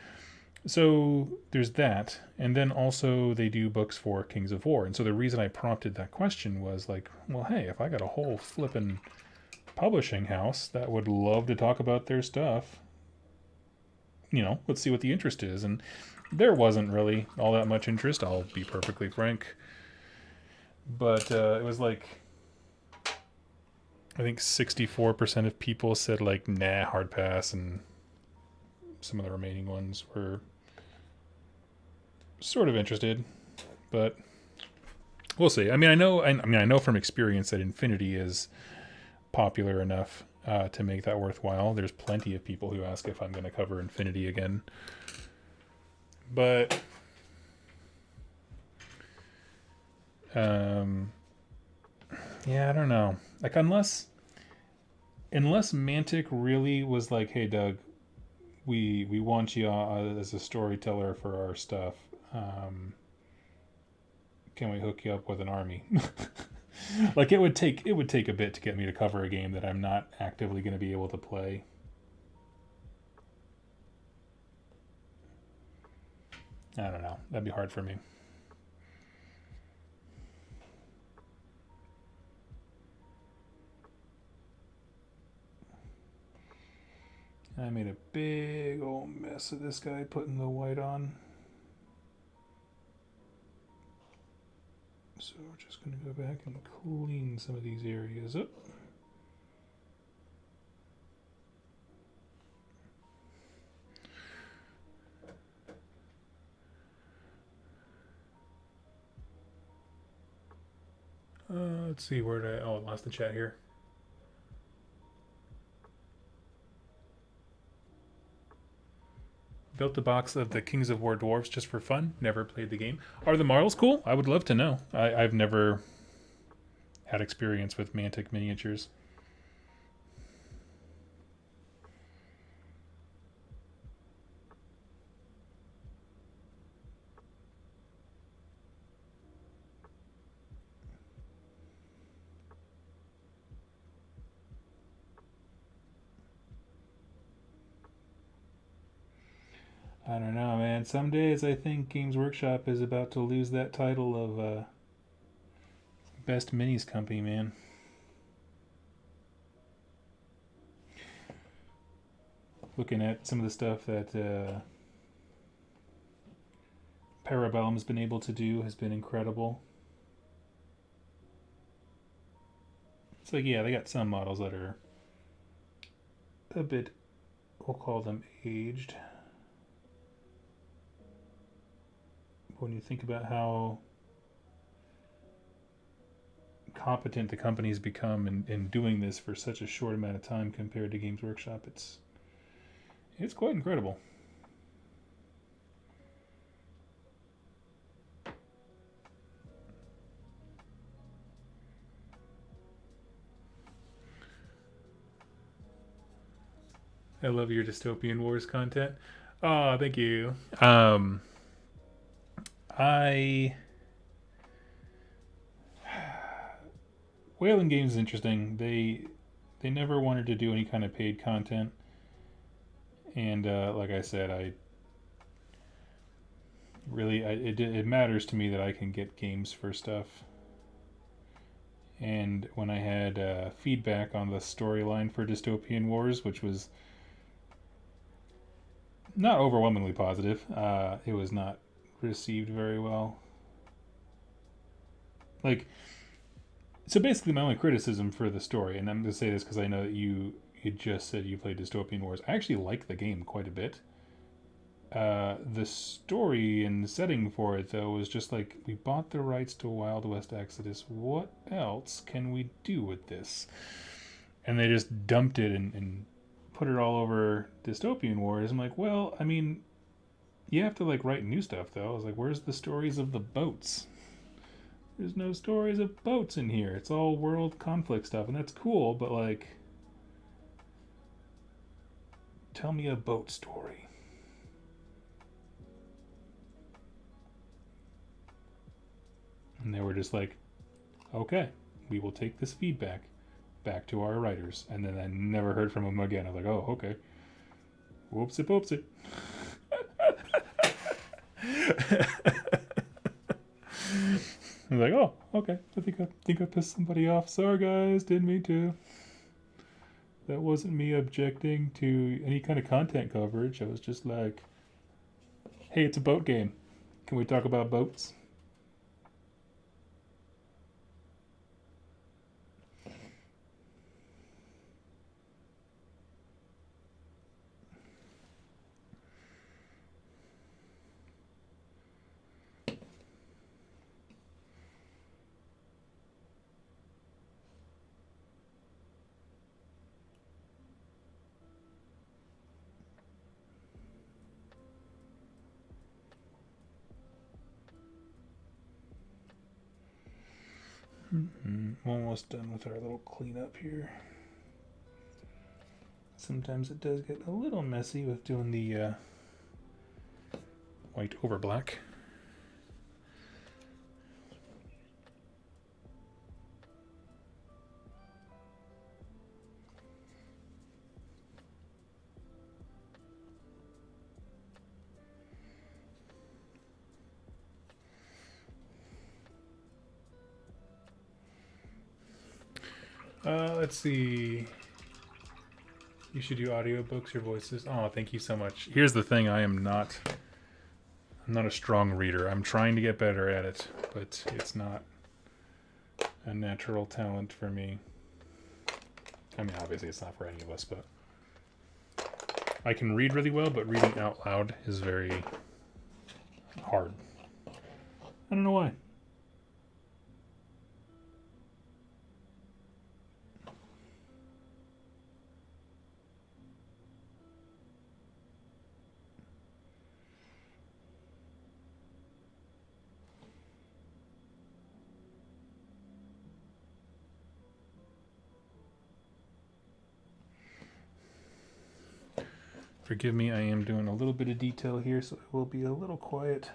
So there's that, and then also they do books for Kings of War. And so the reason I prompted that question was like, well, hey, if I got a whole flippin' publishing house that would love to talk about their stuff, let's see what the interest is. And there wasn't really all that much interest, I'll be perfectly frank. But it was like, I think 64% of people said like, nah, hard pass, and some of the remaining ones were sort of interested, but we'll see. I mean, I know from experience that Infinity is popular enough to make that worthwhile. There's plenty of people who ask if I'm going to cover Infinity again, but yeah, I don't know. Like unless Mantic really was like, hey, Doug, we want you as a storyteller for our stuff. Can we hook you up with an army? Like it would take a bit to get me to cover a game that I'm not actively going to be able to play. I don't know. That'd be hard for me. I made a big old mess of this guy putting the white on. So we're just going to go back and clean some of these areas up. Let's see, where did I lost the chat here. Built a box of the Kings of War dwarves just for fun. Never played the game. Are the models cool? I would love to know. I've never had experience with Mantic miniatures. I don't know, man. Some days I think Games Workshop is about to lose that title of best minis company, man. Looking at some of the stuff that Parabellum's been able to do has been incredible. It's like, yeah, they got some models that are a bit, we'll call them aged. When you think about how competent the company's become in doing this for such a short amount of time compared to Games Workshop, it's quite incredible. I love your Dystopian Wars content. Oh, thank you. I Whalen Games is interesting. They never wanted to do any kind of paid content, and like I said, it matters to me that I can get games for stuff. And when I had feedback on the storyline for Dystopian Wars, which was not overwhelmingly positive, it was not received very well. Like, so basically, my only criticism for the story, and I'm going to say this because I know that you just said you played Dystopian Wars. I actually like the game quite a bit. The story and the setting for it, though, was just like, we bought the rights to Wild West Exodus. What else can we do with this? And they just dumped it and put it all over Dystopian Wars. I'm like, well, I mean, you have to like write new stuff, though. I was like, where's the stories of the boats? There's no stories of boats in here. It's all world conflict stuff, and that's cool, but like, tell me a boat story. And they were just like, okay, we will take this feedback back to our writers. And then I never heard from them again. I was like, oh, okay. Whoopsie poopsie. I was like, oh, okay. I think I pissed somebody off. Sorry, guys. Didn't mean to. That wasn't me objecting to any kind of content coverage. I was just like, hey, it's a boat game. Can we talk about boats? Almost done with our little cleanup here. Sometimes it does get a little messy with doing the white over black. Let's see. You should do audiobooks, your voices. Oh, thank you so much. Here's the thing, I'm not a strong reader. I'm trying to get better at it, but it's not a natural talent for me. I mean, obviously it's not for any of us, but I can read really well, but reading out loud is very hard. I don't know why. Forgive me, I am doing a little bit of detail here, so I will be a little quiet.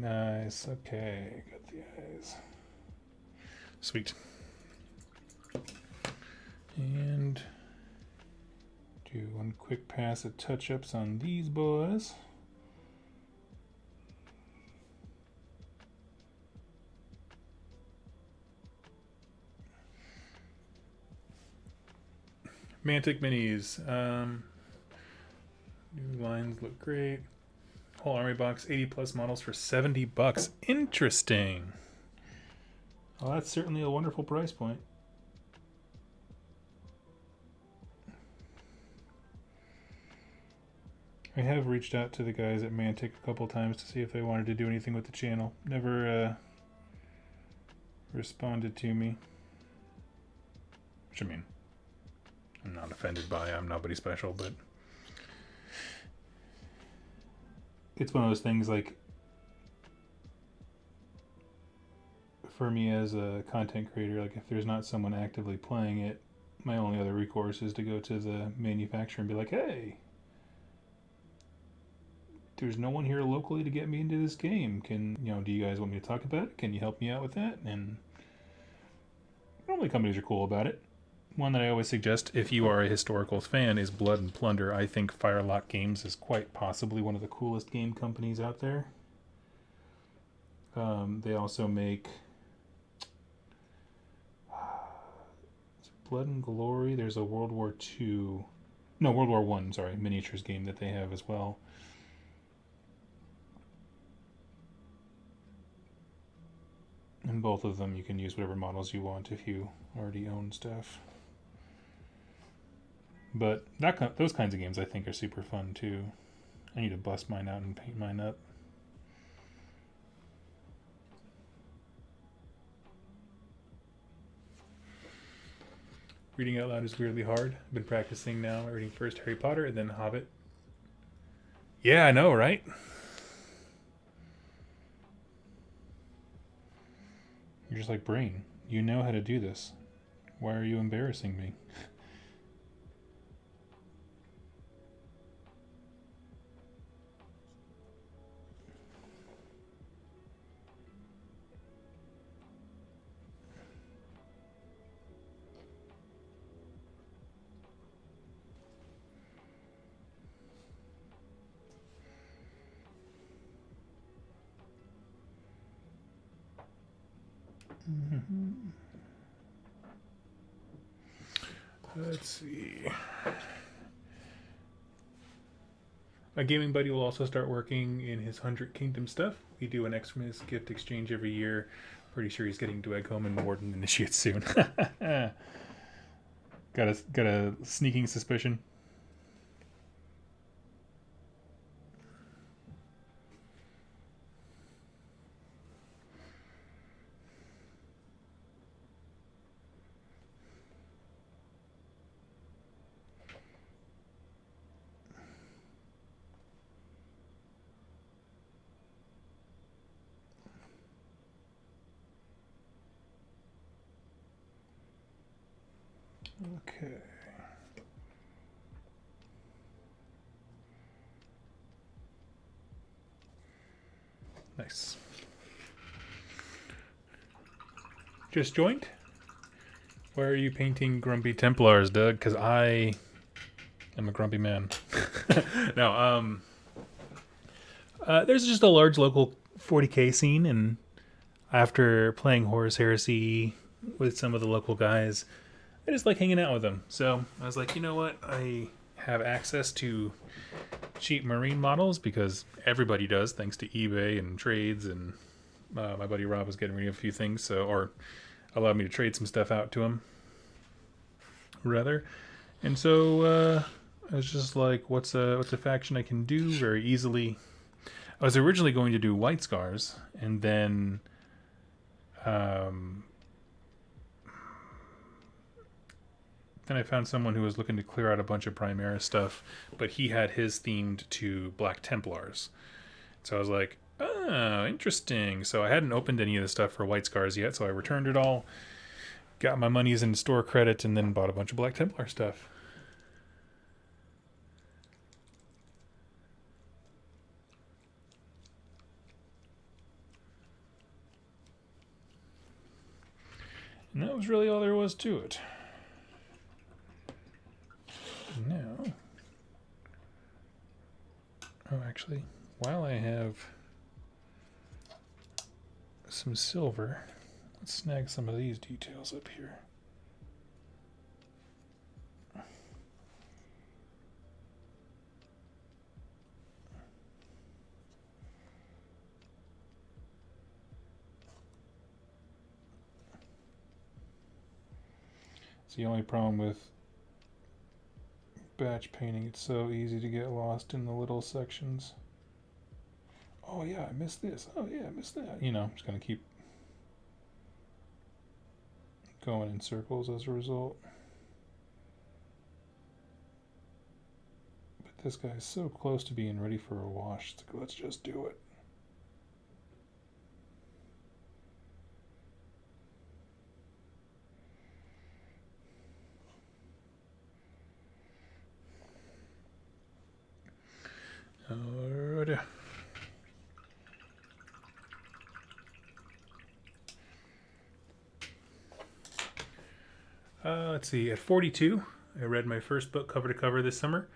Nice. Okay, got the eyes. Sweet. And do one quick pass of touch-ups on these boys. Mantic Minis. New lines look great. Whole army box, 80 plus models for $70. Interesting. Well, that's certainly a wonderful price point. I have reached out to the guys at Mantic a couple times to see if they wanted to do anything with the channel. Never responded to me. Which, I mean, I'm not offended by. I'm nobody special, but it's one of those things, like, for me as a content creator, like, if there's not someone actively playing it, my only other recourse is to go to the manufacturer and be like, hey, there's no one here locally to get me into this game. Do you guys want me to talk about it? Can you help me out with that? And normally companies are cool about it. One that I always suggest, if you are a Historicals fan, is Blood and Plunder. I think Firelock Games is quite possibly one of the coolest game companies out there. They also make Blood and Glory. There's a World War I, sorry, miniatures game that they have as well. And both of them, you can use whatever models you want if you already own stuff. But those kinds of games I think are super fun too. I need to bust mine out and paint mine up. Reading out loud is weirdly hard. I've been practicing now, reading first Harry Potter and then Hobbit. Yeah, I know, right? You're just like, brain, you know how to do this. Why are you embarrassing me? Let's see. My gaming buddy will also start working in his 100 Kingdom stuff. We do an Xmas gift exchange every year. Pretty sure he's getting to Egghome and Warden Initiate soon. Got a sneaking suspicion. Okay. Nice. Just joined? Why are you painting Grumpy Templars, Doug? Because I am a grumpy man. No, there's just a large local 40k scene, and after playing Horus Heresy with some of the local guys, I just like hanging out with them. So I was like, you know what? I have access to cheap marine models because everybody does, thanks to eBay and trades. And my buddy Rob was getting rid of a few things, or allowed me to trade some stuff out to him, rather. And so I was just like, what's a faction I can do very easily? I was originally going to do White Scars, and then then I found someone who was looking to clear out a bunch of Primaris stuff, but he had his themed to Black Templars. So I was like, oh, interesting. So I hadn't opened any of the stuff for White Scars yet, so I returned it all, got my monies in store credit, and then bought a bunch of Black Templar stuff. And that was really all there was to it. Now, oh, actually, while I have some silver, let's snag some of these details up here. It's the only problem with batch painting. It's so easy to get lost in the little sections. Oh yeah, I missed this. Oh yeah, I missed that. You know, I'm just gonna keep going in circles as a result. But this guy's so close to being ready for a wash. Let's just do it. Alright. Let's see. At 42, I read my first book cover to cover this summer.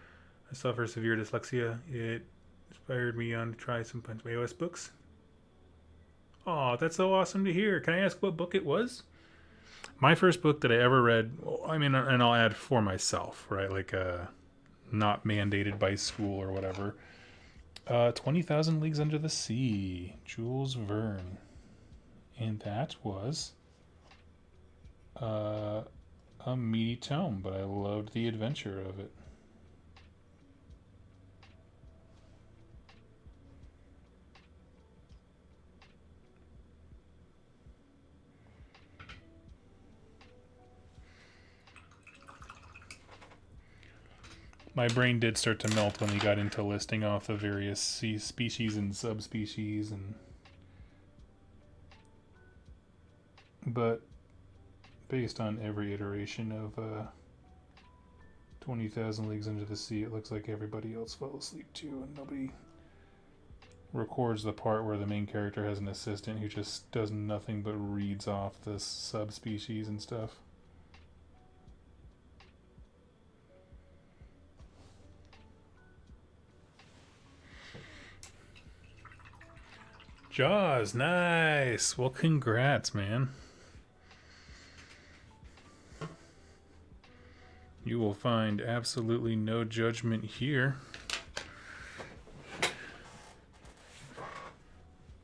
I suffer severe dyslexia. It inspired me on to try some Punch iOS books. Oh, that's so awesome to hear. Can I ask what book it was? My first book that I ever read, I mean, and I'll add for myself, right? Like, not mandated by school or whatever. 20,000 Leagues Under the Sea, Jules Verne. And that was a meaty tome, but I loved the adventure of it. My brain did start to melt when we got into listing off the various sea species and subspecies, but based on every iteration of 20,000 Leagues Under the Sea, it looks like everybody else fell asleep too, and nobody records the part where the main character has an assistant who just does nothing but reads off the subspecies and stuff. Jaws, nice. Well, congrats, man. You will find absolutely no judgment here.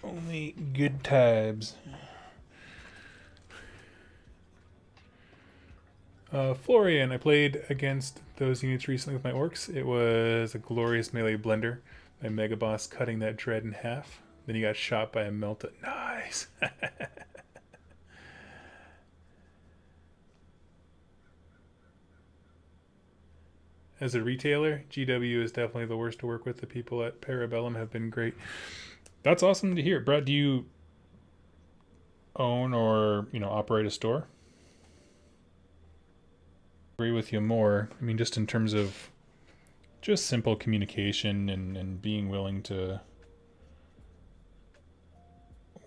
Only good times. Florian, I played against those units recently with my orcs. It was a glorious melee blender. My mega boss cutting that dread in half. Then he got shot by a melta. Nice. As a retailer, GW is definitely the worst to work with. The people at Parabellum have been great. That's awesome to hear. Brad, do you own or, operate a store? Agree with you more. I mean, just in terms of just simple communication and being willing to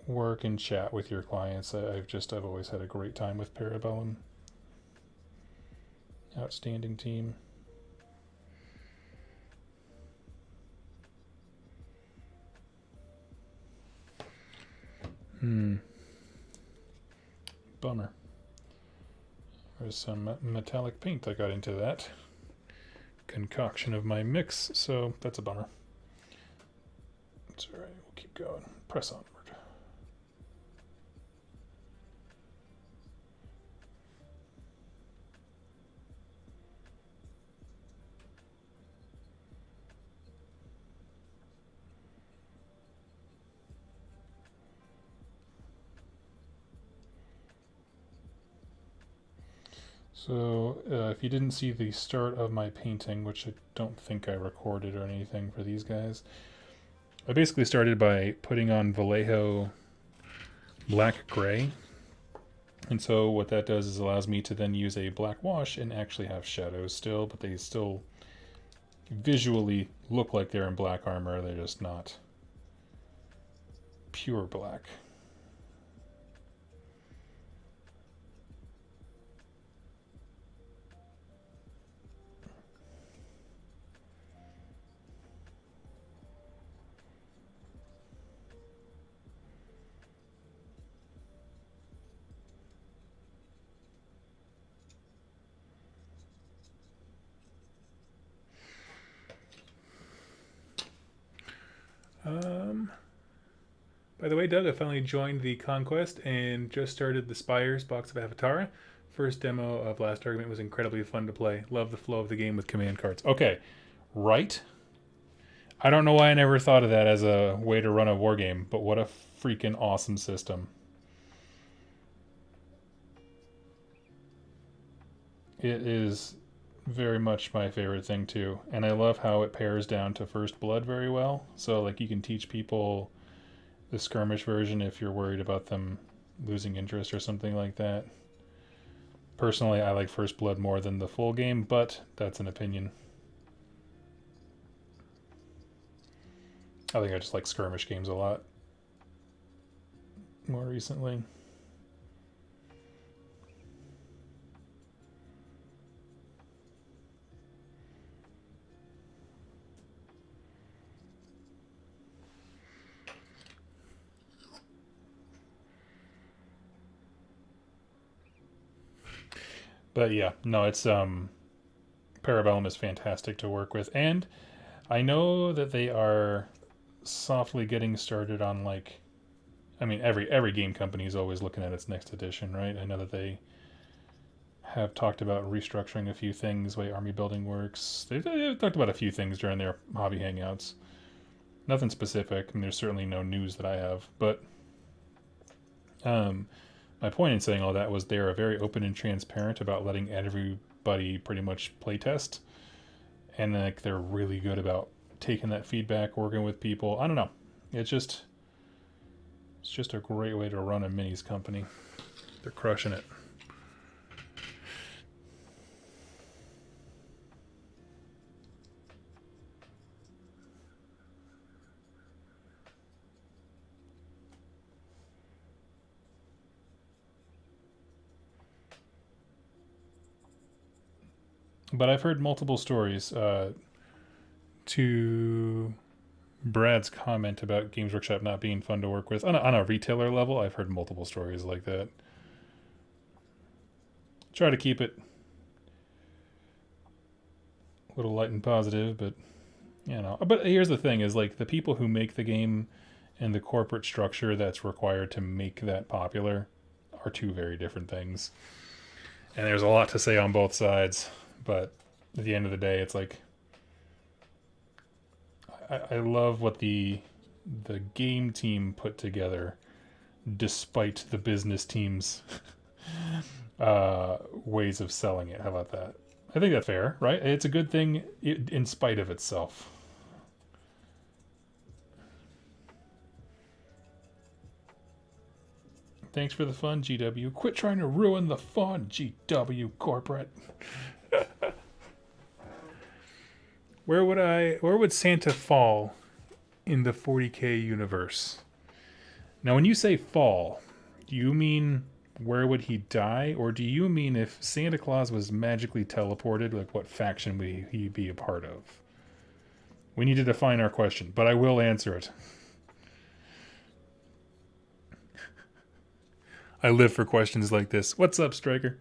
work and chat with your clients. I've always had a great time with Parabellum. Outstanding team. Bummer. There's some metallic paint I got into that concoction of my mix, so that's a bummer. It's alright, we'll keep going. Press onward. So, if you didn't see the start of my painting, which I don't think I recorded or anything for these guys, I basically started by putting on Vallejo black gray. And so what that does is allows me to then use a black wash and actually have shadows still, but they still visually look like they're in black armor. They're just not pure black. By the way, Doug, I finally joined the Conquest and just started the Spires box of Avatara. First demo of Last Argument was incredibly fun to play. Love the flow of the game with command cards. Okay, right? I don't know why I never thought of that as a way to run a war game, but what a freaking awesome system. It is very much my favorite thing too, and I love how it pairs down to First Blood very well. So like you can teach people the skirmish version if you're worried about them losing interest or something like that. Personally, I like First Blood more than the full game, but that's an opinion. I think I just like skirmish games a lot more recently. But yeah, no, it's Parabellum is fantastic to work with, and I know that they are softly getting started on like, I mean, every game company is always looking at its next edition, right? I know that they have talked about restructuring a few things, the way army building works. They've talked about a few things during their hobby hangouts. Nothing specific. I mean, there's certainly no news that I have, but my point in saying all that was they are very open and transparent about letting everybody pretty much playtest, and like they're really good about taking that feedback, working with people. I don't know. It's just a great way to run a minis company. They're crushing it. But I've heard multiple stories. To Brad's comment about Games Workshop not being fun to work with on a retailer level, I've heard multiple stories like that. Try to keep it a little light and positive, but you know. But here's the thing: is like the people who make the game and the corporate structure that's required to make that popular are two very different things. And there's a lot to say on both sides, but at the end of the day, it's like I love what the game team put together, despite the business team's ways of selling it. How about that? I think that's fair, right? It's a good thing in spite of itself. Thanks for the fun, GW. Quit trying to ruin the fun, GW corporate. Where would Santa fall in the 40K universe? Now, when you say fall, do you mean where would he die? Or do you mean if Santa Claus was magically teleported, like what faction would he be a part of? We need to define our question, but I will answer it. I live for questions like this. What's up, Striker?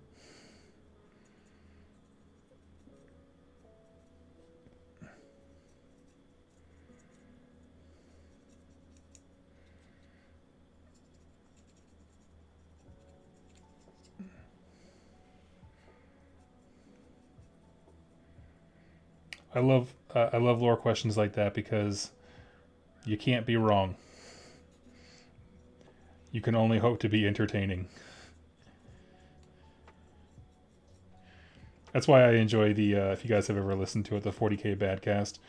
I love lore questions like that because you can't be wrong. You can only hope to be entertaining. That's why I enjoy the if you guys have ever listened to it, the 40K Badcast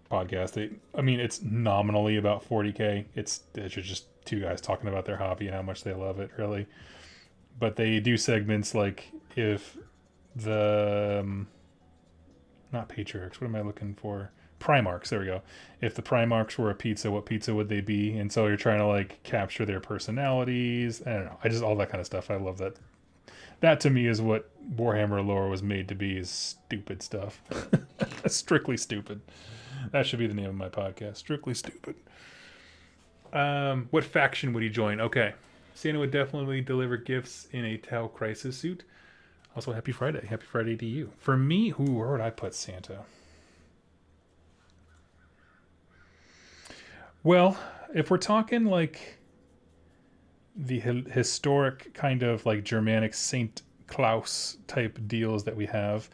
podcast. I mean, it's nominally about 40K. It's just two guys talking about their hobby and how much they love it, really. But they do segments like if the not Patriarchs. What am I looking for? Primarchs. There we go. If the Primarchs were a pizza, what pizza would they be? And so you're trying to like capture their personalities. I don't know. I just all that kind of stuff. I love that. That to me is what Warhammer lore was made to be, is stupid stuff. Strictly stupid. That should be the name of my podcast. Strictly stupid. What faction would he join? Okay. Santa would definitely deliver gifts in a Tau Crisis suit. Also, happy Friday. Happy Friday to you. For me, where would I put Santa? Well, if we're talking like the historic kind of like Germanic Saint Klaus type deals that we have,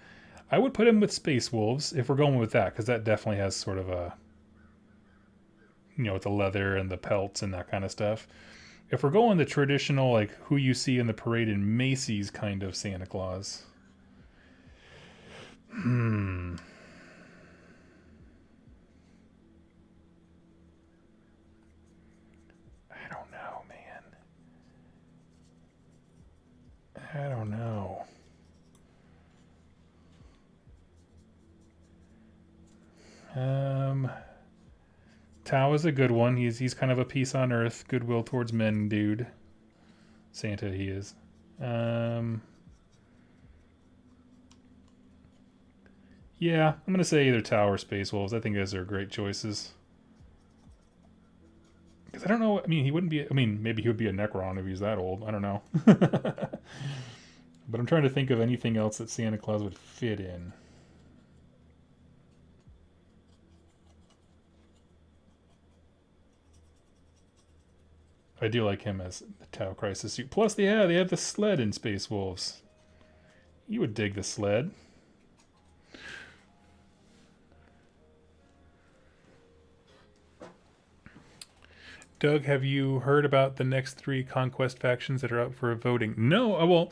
I would put him with Space Wolves if we're going with that, because that definitely has sort of a, with the leather and the pelts and that kind of stuff. If we're going the traditional, like who you see in the parade in Macy's kind of Santa Claus, I don't know, man. I don't know. Tao is a good one. He's kind of a peace on earth, goodwill towards men dude. Santa he is. Yeah, I'm gonna say either Tao or Space Wolves. I think those are great choices. Because I don't know. I mean, he wouldn't be. I mean, maybe he would be a Necron if he's that old. I don't know. But I'm trying to think of anything else that Santa Claus would fit in. I do like him as the Tau Crisis suit. Plus, they have the sled in Space Wolves. You would dig the sled. Doug, have you heard about the next 3 Conquest factions that are out for voting? No,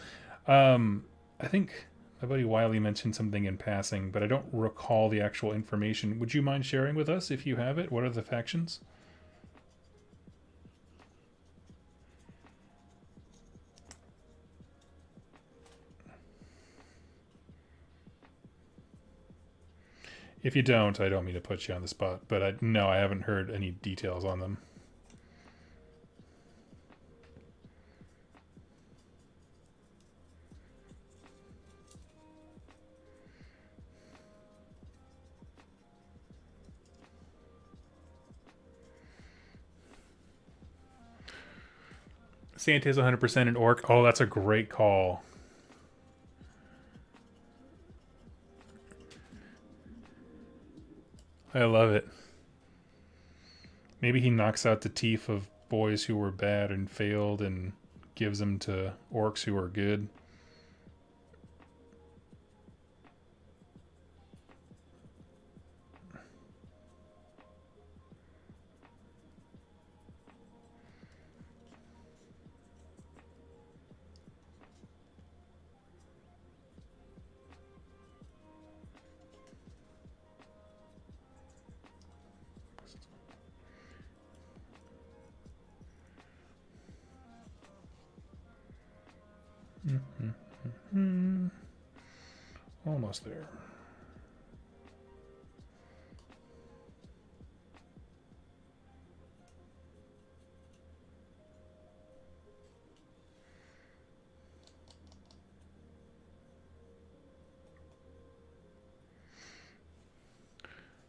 I think my buddy Wiley mentioned something in passing, but I don't recall the actual information. Would you mind sharing with us if you have it? What are the factions? If you don't, I don't mean to put you on the spot, but I haven't heard any details on them. Santa is 100% an orc. Oh, that's a great call. I love it. Maybe he knocks out the teeth of boys who were bad and failed and gives them to orcs who are good. Almost there.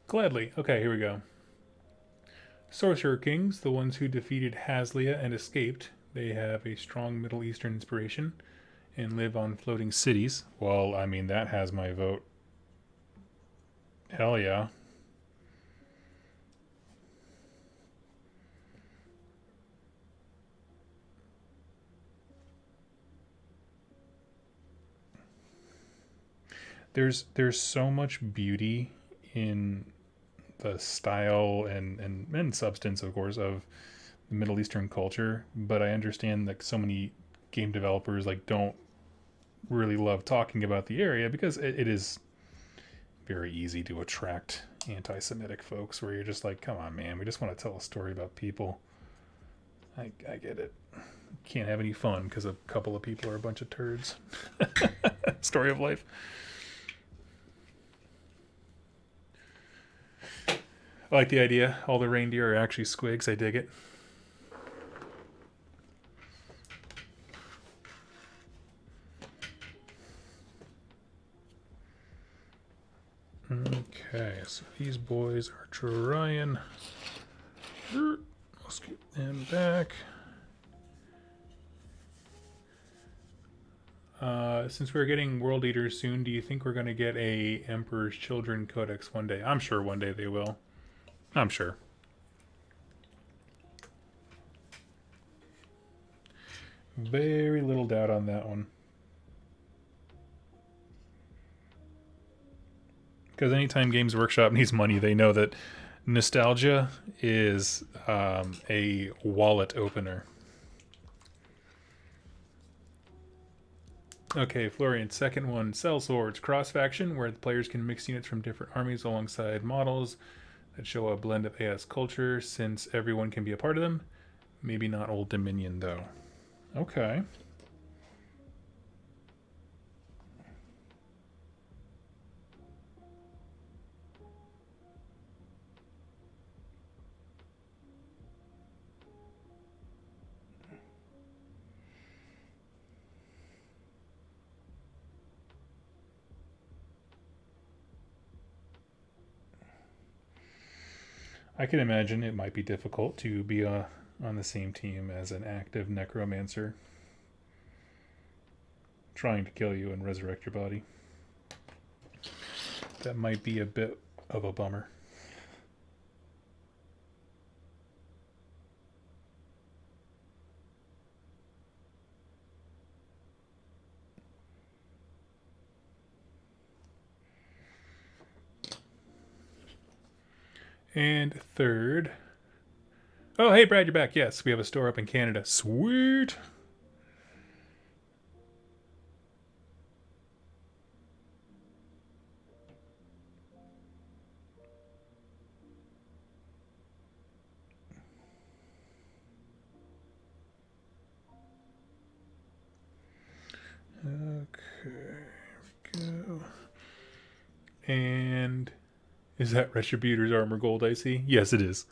Gladly. Okay, here we go. Sorcerer Kings, the ones who defeated Haslia and escaped. They have a strong Middle Eastern inspiration and live on floating cities. Well, I mean, that has my vote. Hell yeah. There's so much beauty in the style and substance, of course, of the Middle Eastern culture, but I understand that so many game developers like don't really love talking about the area because it is very easy to attract anti-Semitic folks where you're just like, come on, man, we just want to tell a story about people. I get it. Can't have any fun because a couple of people are a bunch of turds. Story of life. I like the idea. All the reindeer are actually squigs. I dig it. Okay, so these boys are trying. Let's get them back. Since we're getting World Eaters soon, do you think we're going to get a Emperor's Children Codex one day? I'm sure one day they will. I'm sure. Very little doubt on that one. Because anytime Games Workshop needs money, they know that nostalgia is a wallet opener. Okay, Florian, second one, Cell Swords, cross-faction, where the players can mix units from different armies alongside models that show a blend of AS culture, since everyone can be a part of them. Maybe not Old Dominion, though. Okay. I can imagine it might be difficult to be on the same team as an active necromancer trying to kill you and resurrect your body. That might be a bit of a bummer. And third. Oh, hey, Brad, you're back. Yes, we have a store up in Canada. Sweet. Okay, here we go. And is that Retributor's Armor Gold I see? Yes, it is.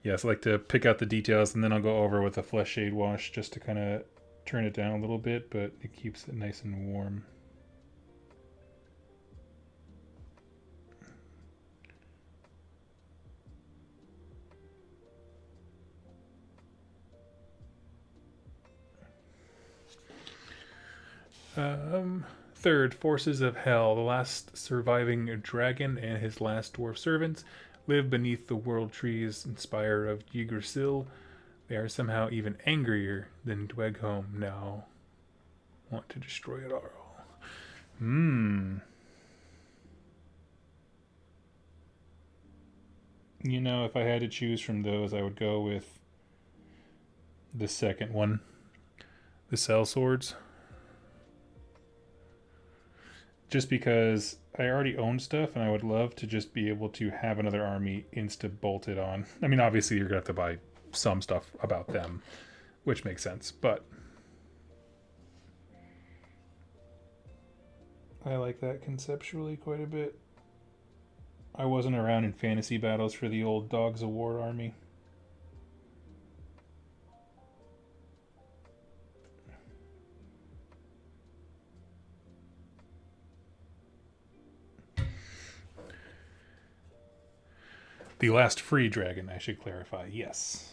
Yes, I like to pick out the details and then I'll go over with a flesh shade wash just to kind of turn it down a little bit, but it keeps it nice and warm. Third, Forces of Hell. The last surviving dragon and his last dwarf servants live beneath the world trees and spire of Yggdrasil. They are somehow even angrier than Dweghom now. Want to destroy it all. You know, if I had to choose from those, I would go with the second one. The Cell Swords. Just because I already own stuff and I would love to just be able to have another army insta-bolted on. I mean, obviously you're going to have to buy some stuff about them, which makes sense, but I like that conceptually quite a bit. I wasn't around in fantasy battles for the old Dogs of War army. The last free dragon, I should clarify. Yes.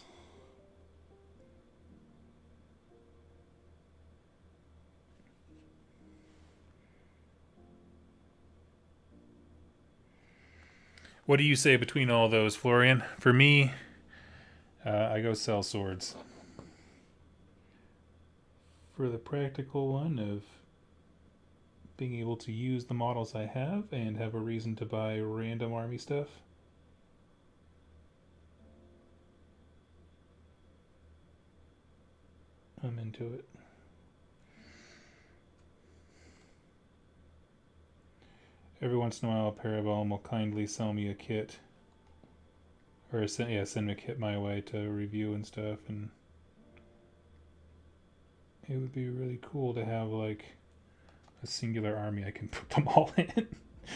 What do you say between all those, Florian? For me, I go Cell Swords. For the practical one of being able to use the models I have and have a reason to buy random army stuff. I'm into it. Every once in a while, Parabellum will kindly sell me a kit. Or send me a kit my way to review and stuff, and it would be really cool to have like a singular army I can put them all in.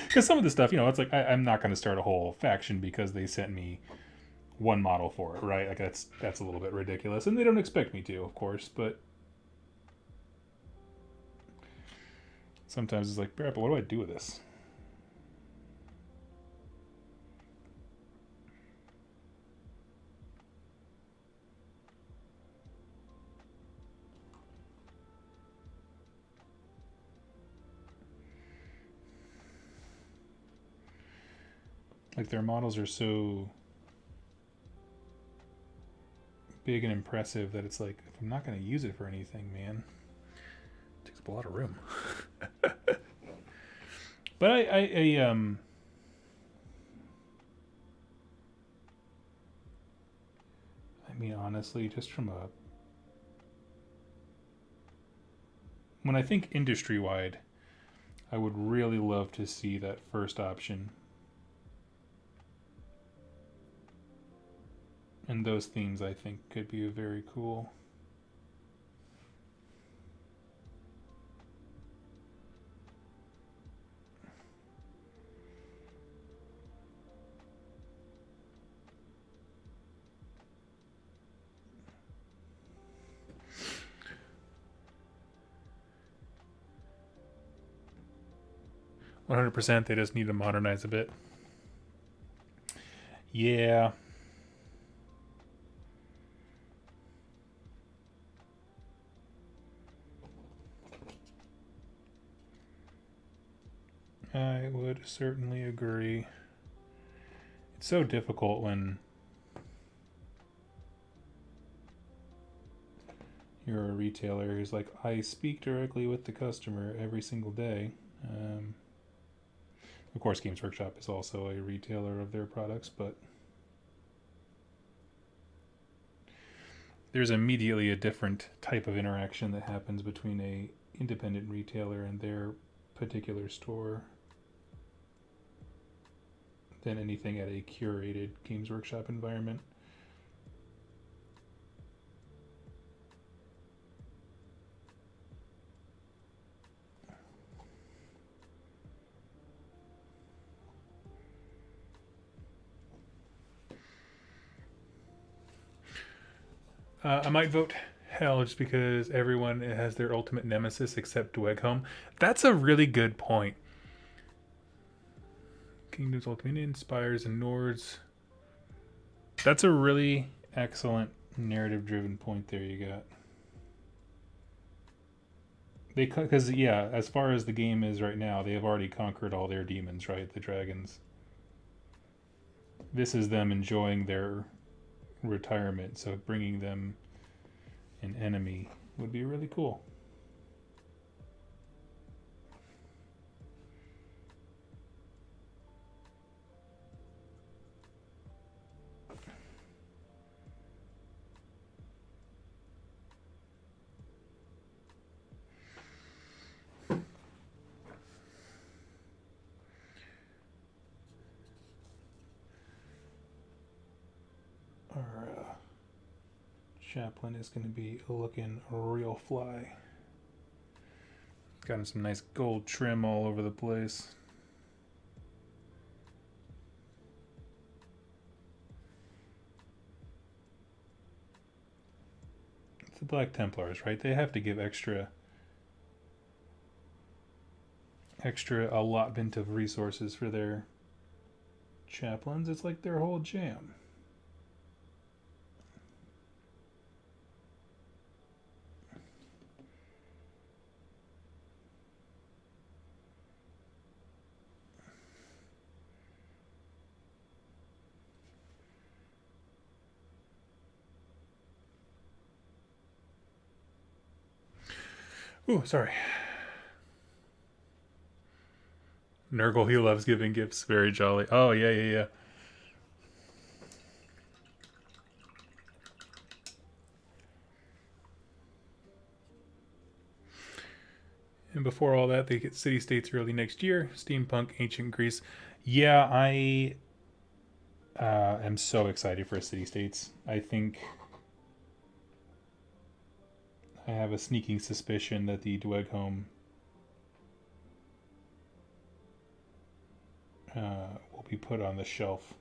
Because some of the stuff, it's like I'm not going to start a whole faction because they sent me one model for it, right? Like that's a little bit ridiculous, and they don't expect me to, of course. But sometimes it's like, but what do I do with this? Like their models are so big and impressive that it's like, if I'm not going to use it for anything, man, it takes up a lot of room. But I mean, honestly, just from a, when I think industry wide, I would really love to see that first option. And those themes, I think, could be very cool. %, they just need to modernize a bit. Yeah. I would certainly agree. It's so difficult when you're a retailer who's like, I speak directly with the customer every single day. Of course, Games Workshop is also a retailer of their products, but there's immediately a different type of interaction that happens between a independent retailer and their particular store than anything at a curated Games Workshop environment. I might vote hell just because everyone has their ultimate nemesis except Dweghome. That's a really good point. Kingdoms, Ultimate Spires, and Nords. That's a really excellent narrative-driven point there you got. Because, yeah, as far as the game is right now, they have already conquered all their demons, right? The dragons. This is them enjoying their retirement, so bringing them an enemy would be really cool. Our chaplain is going to be looking real fly. Got some nice gold trim all over the place. It's the Black Templars, right? They have to give extra allotment of resources for their chaplains. It's like their whole jam. Ooh, sorry. Nurgle, he loves giving gifts. Very jolly. Oh, yeah. And before all that, they get City States early next year. Steampunk, Ancient Greece. Yeah, I am so excited for City States. I think I have a sneaking suspicion that the Dweghome will be put on the shelf.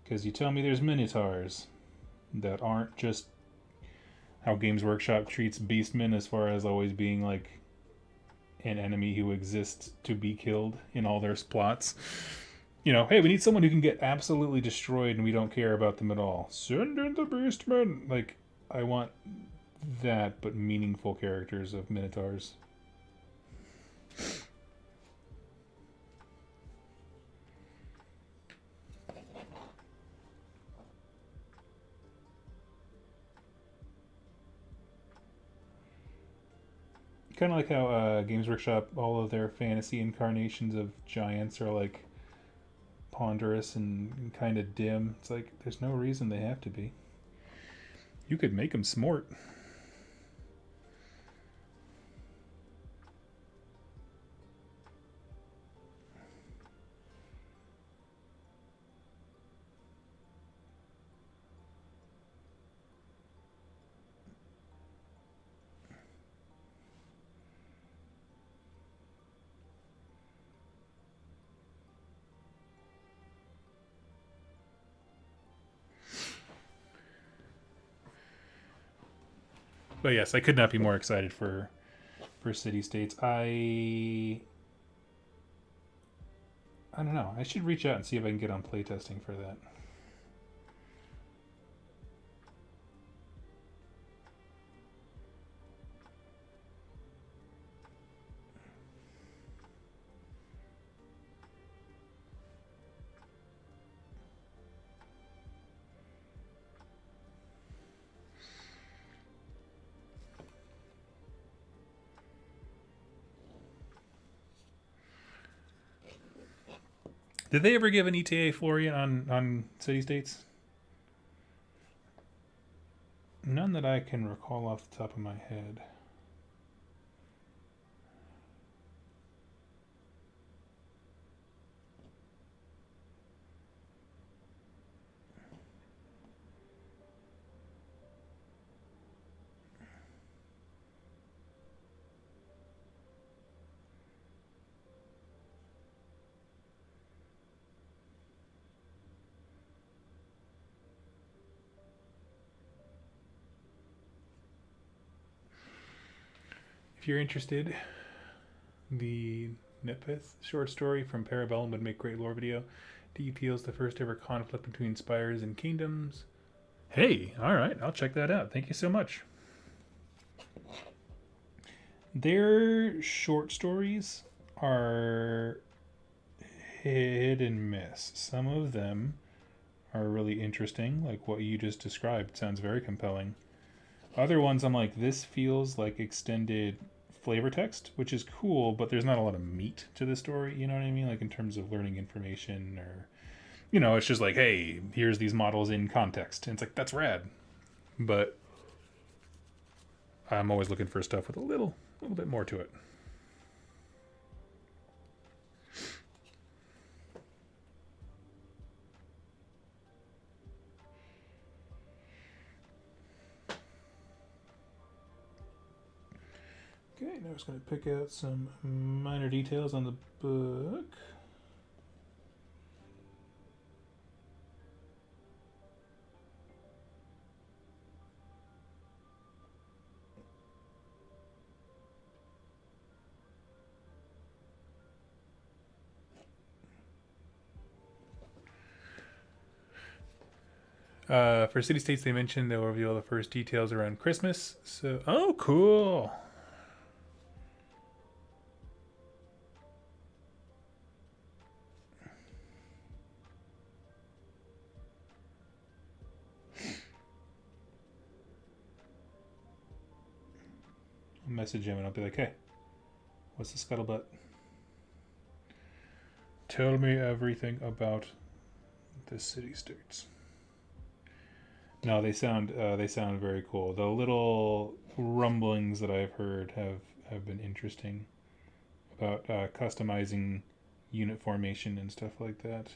Because you tell me there's Minotaurs that aren't just how Games Workshop treats Beastmen as far as always being like an enemy who exists to be killed in all their plots. You know, hey, we need someone who can get absolutely destroyed and we don't care about them at all. Send in the Beastmen! Like, I want that, but meaningful characters of Minotaurs. kind of like how Games Workshop, all of their fantasy incarnations of giants are like ponderous and kind of dim. It's like there's no reason they have to be. You could make them smart. But yes, I could not be more excited for City States. I don't know. I should reach out and see if I can get on playtesting for that. Did they ever give an ETA Florian on City States? None that I can recall off the top of my head. If you're interested, the Nepith short story from Parabellum would make great lore video. details the first ever conflict between spires and kingdoms. Hey, all right, I'll check that out. Thank you so much. Their short stories are hit and miss. Some of them are really interesting, like what you just described. Sounds very compelling. Other ones, I'm like, this feels like extended flavor text, which is cool, but there's not a lot of meat to the story, you know what I mean? Like in terms of learning information or, you know, it's just like, hey, here's these models in context. And it's like, that's rad. But I'm always looking for stuff with a little bit more to it. Okay, now I'm just going to pick out some minor details on the book. For City States, they mentioned they'll reveal the first details around Christmas. So, oh, cool. I'll message him and I'll be like, hey, what's the scuttlebutt? Tell me everything about the City States. No, they sound very cool. The little rumblings that I've heard have been interesting about customizing unit formation and stuff like that.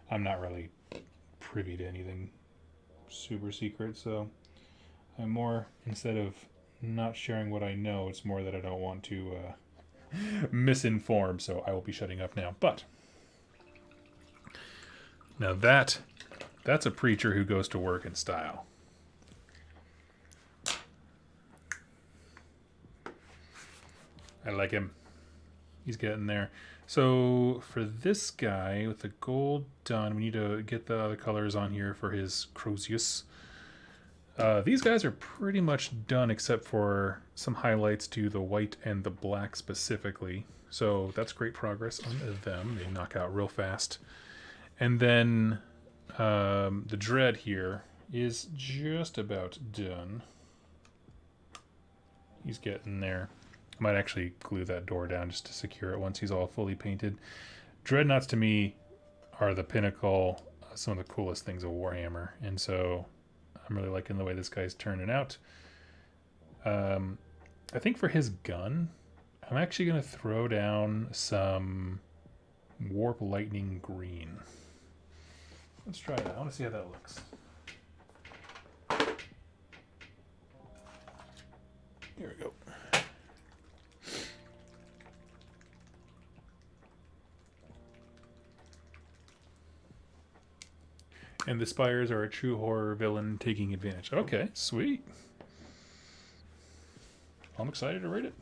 I'm not really privy to anything super secret, so I'm more, instead of not sharing what I know, it's more that I don't want to misinform, so I will be shutting up now. But now that's a preacher who goes to work in style. I like him. He's getting there. So for this guy with the gold done, we need to get the other colors on here for his Crozius. These guys are pretty much done except for some highlights to the white and the black specifically. So that's great progress on them. They knock out real fast. And then the dread here, is just about done. He's getting there. I might actually glue that door down just to secure it once he's all fully painted. Dreadnoughts to me are the pinnacle, some of the coolest things of Warhammer, and so I'm really liking the way this guy's turning out. I think for his gun, I'm actually going to throw down some Warp Lightning Green. Let's try that. I want to see how that looks. Here we go. And the spires are a true horror villain taking advantage. Okay, sweet. I'm excited to read it.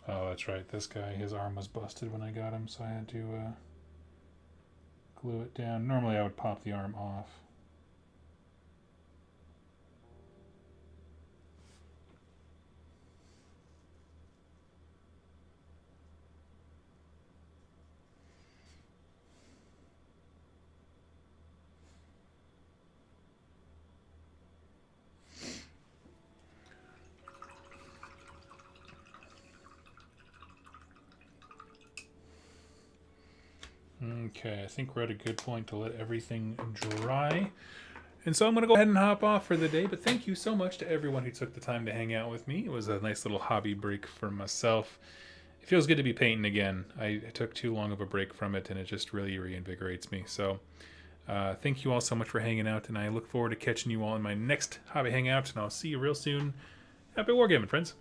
Oh, that's right. This guy, his arm was busted when I got him, so I had to glue it down. Normally I would pop the arm off. Okay, I think we're at a good point to let everything dry. And so I'm going to go ahead and hop off for the day, but thank you so much to everyone who took the time to hang out with me. It was a nice little hobby break for myself. It feels good to be painting again. I took too long of a break from it, and it just really reinvigorates me. So thank you all so much for hanging out, and I look forward to catching you all in my next hobby hangout, and I'll see you real soon. Happy wargaming, friends.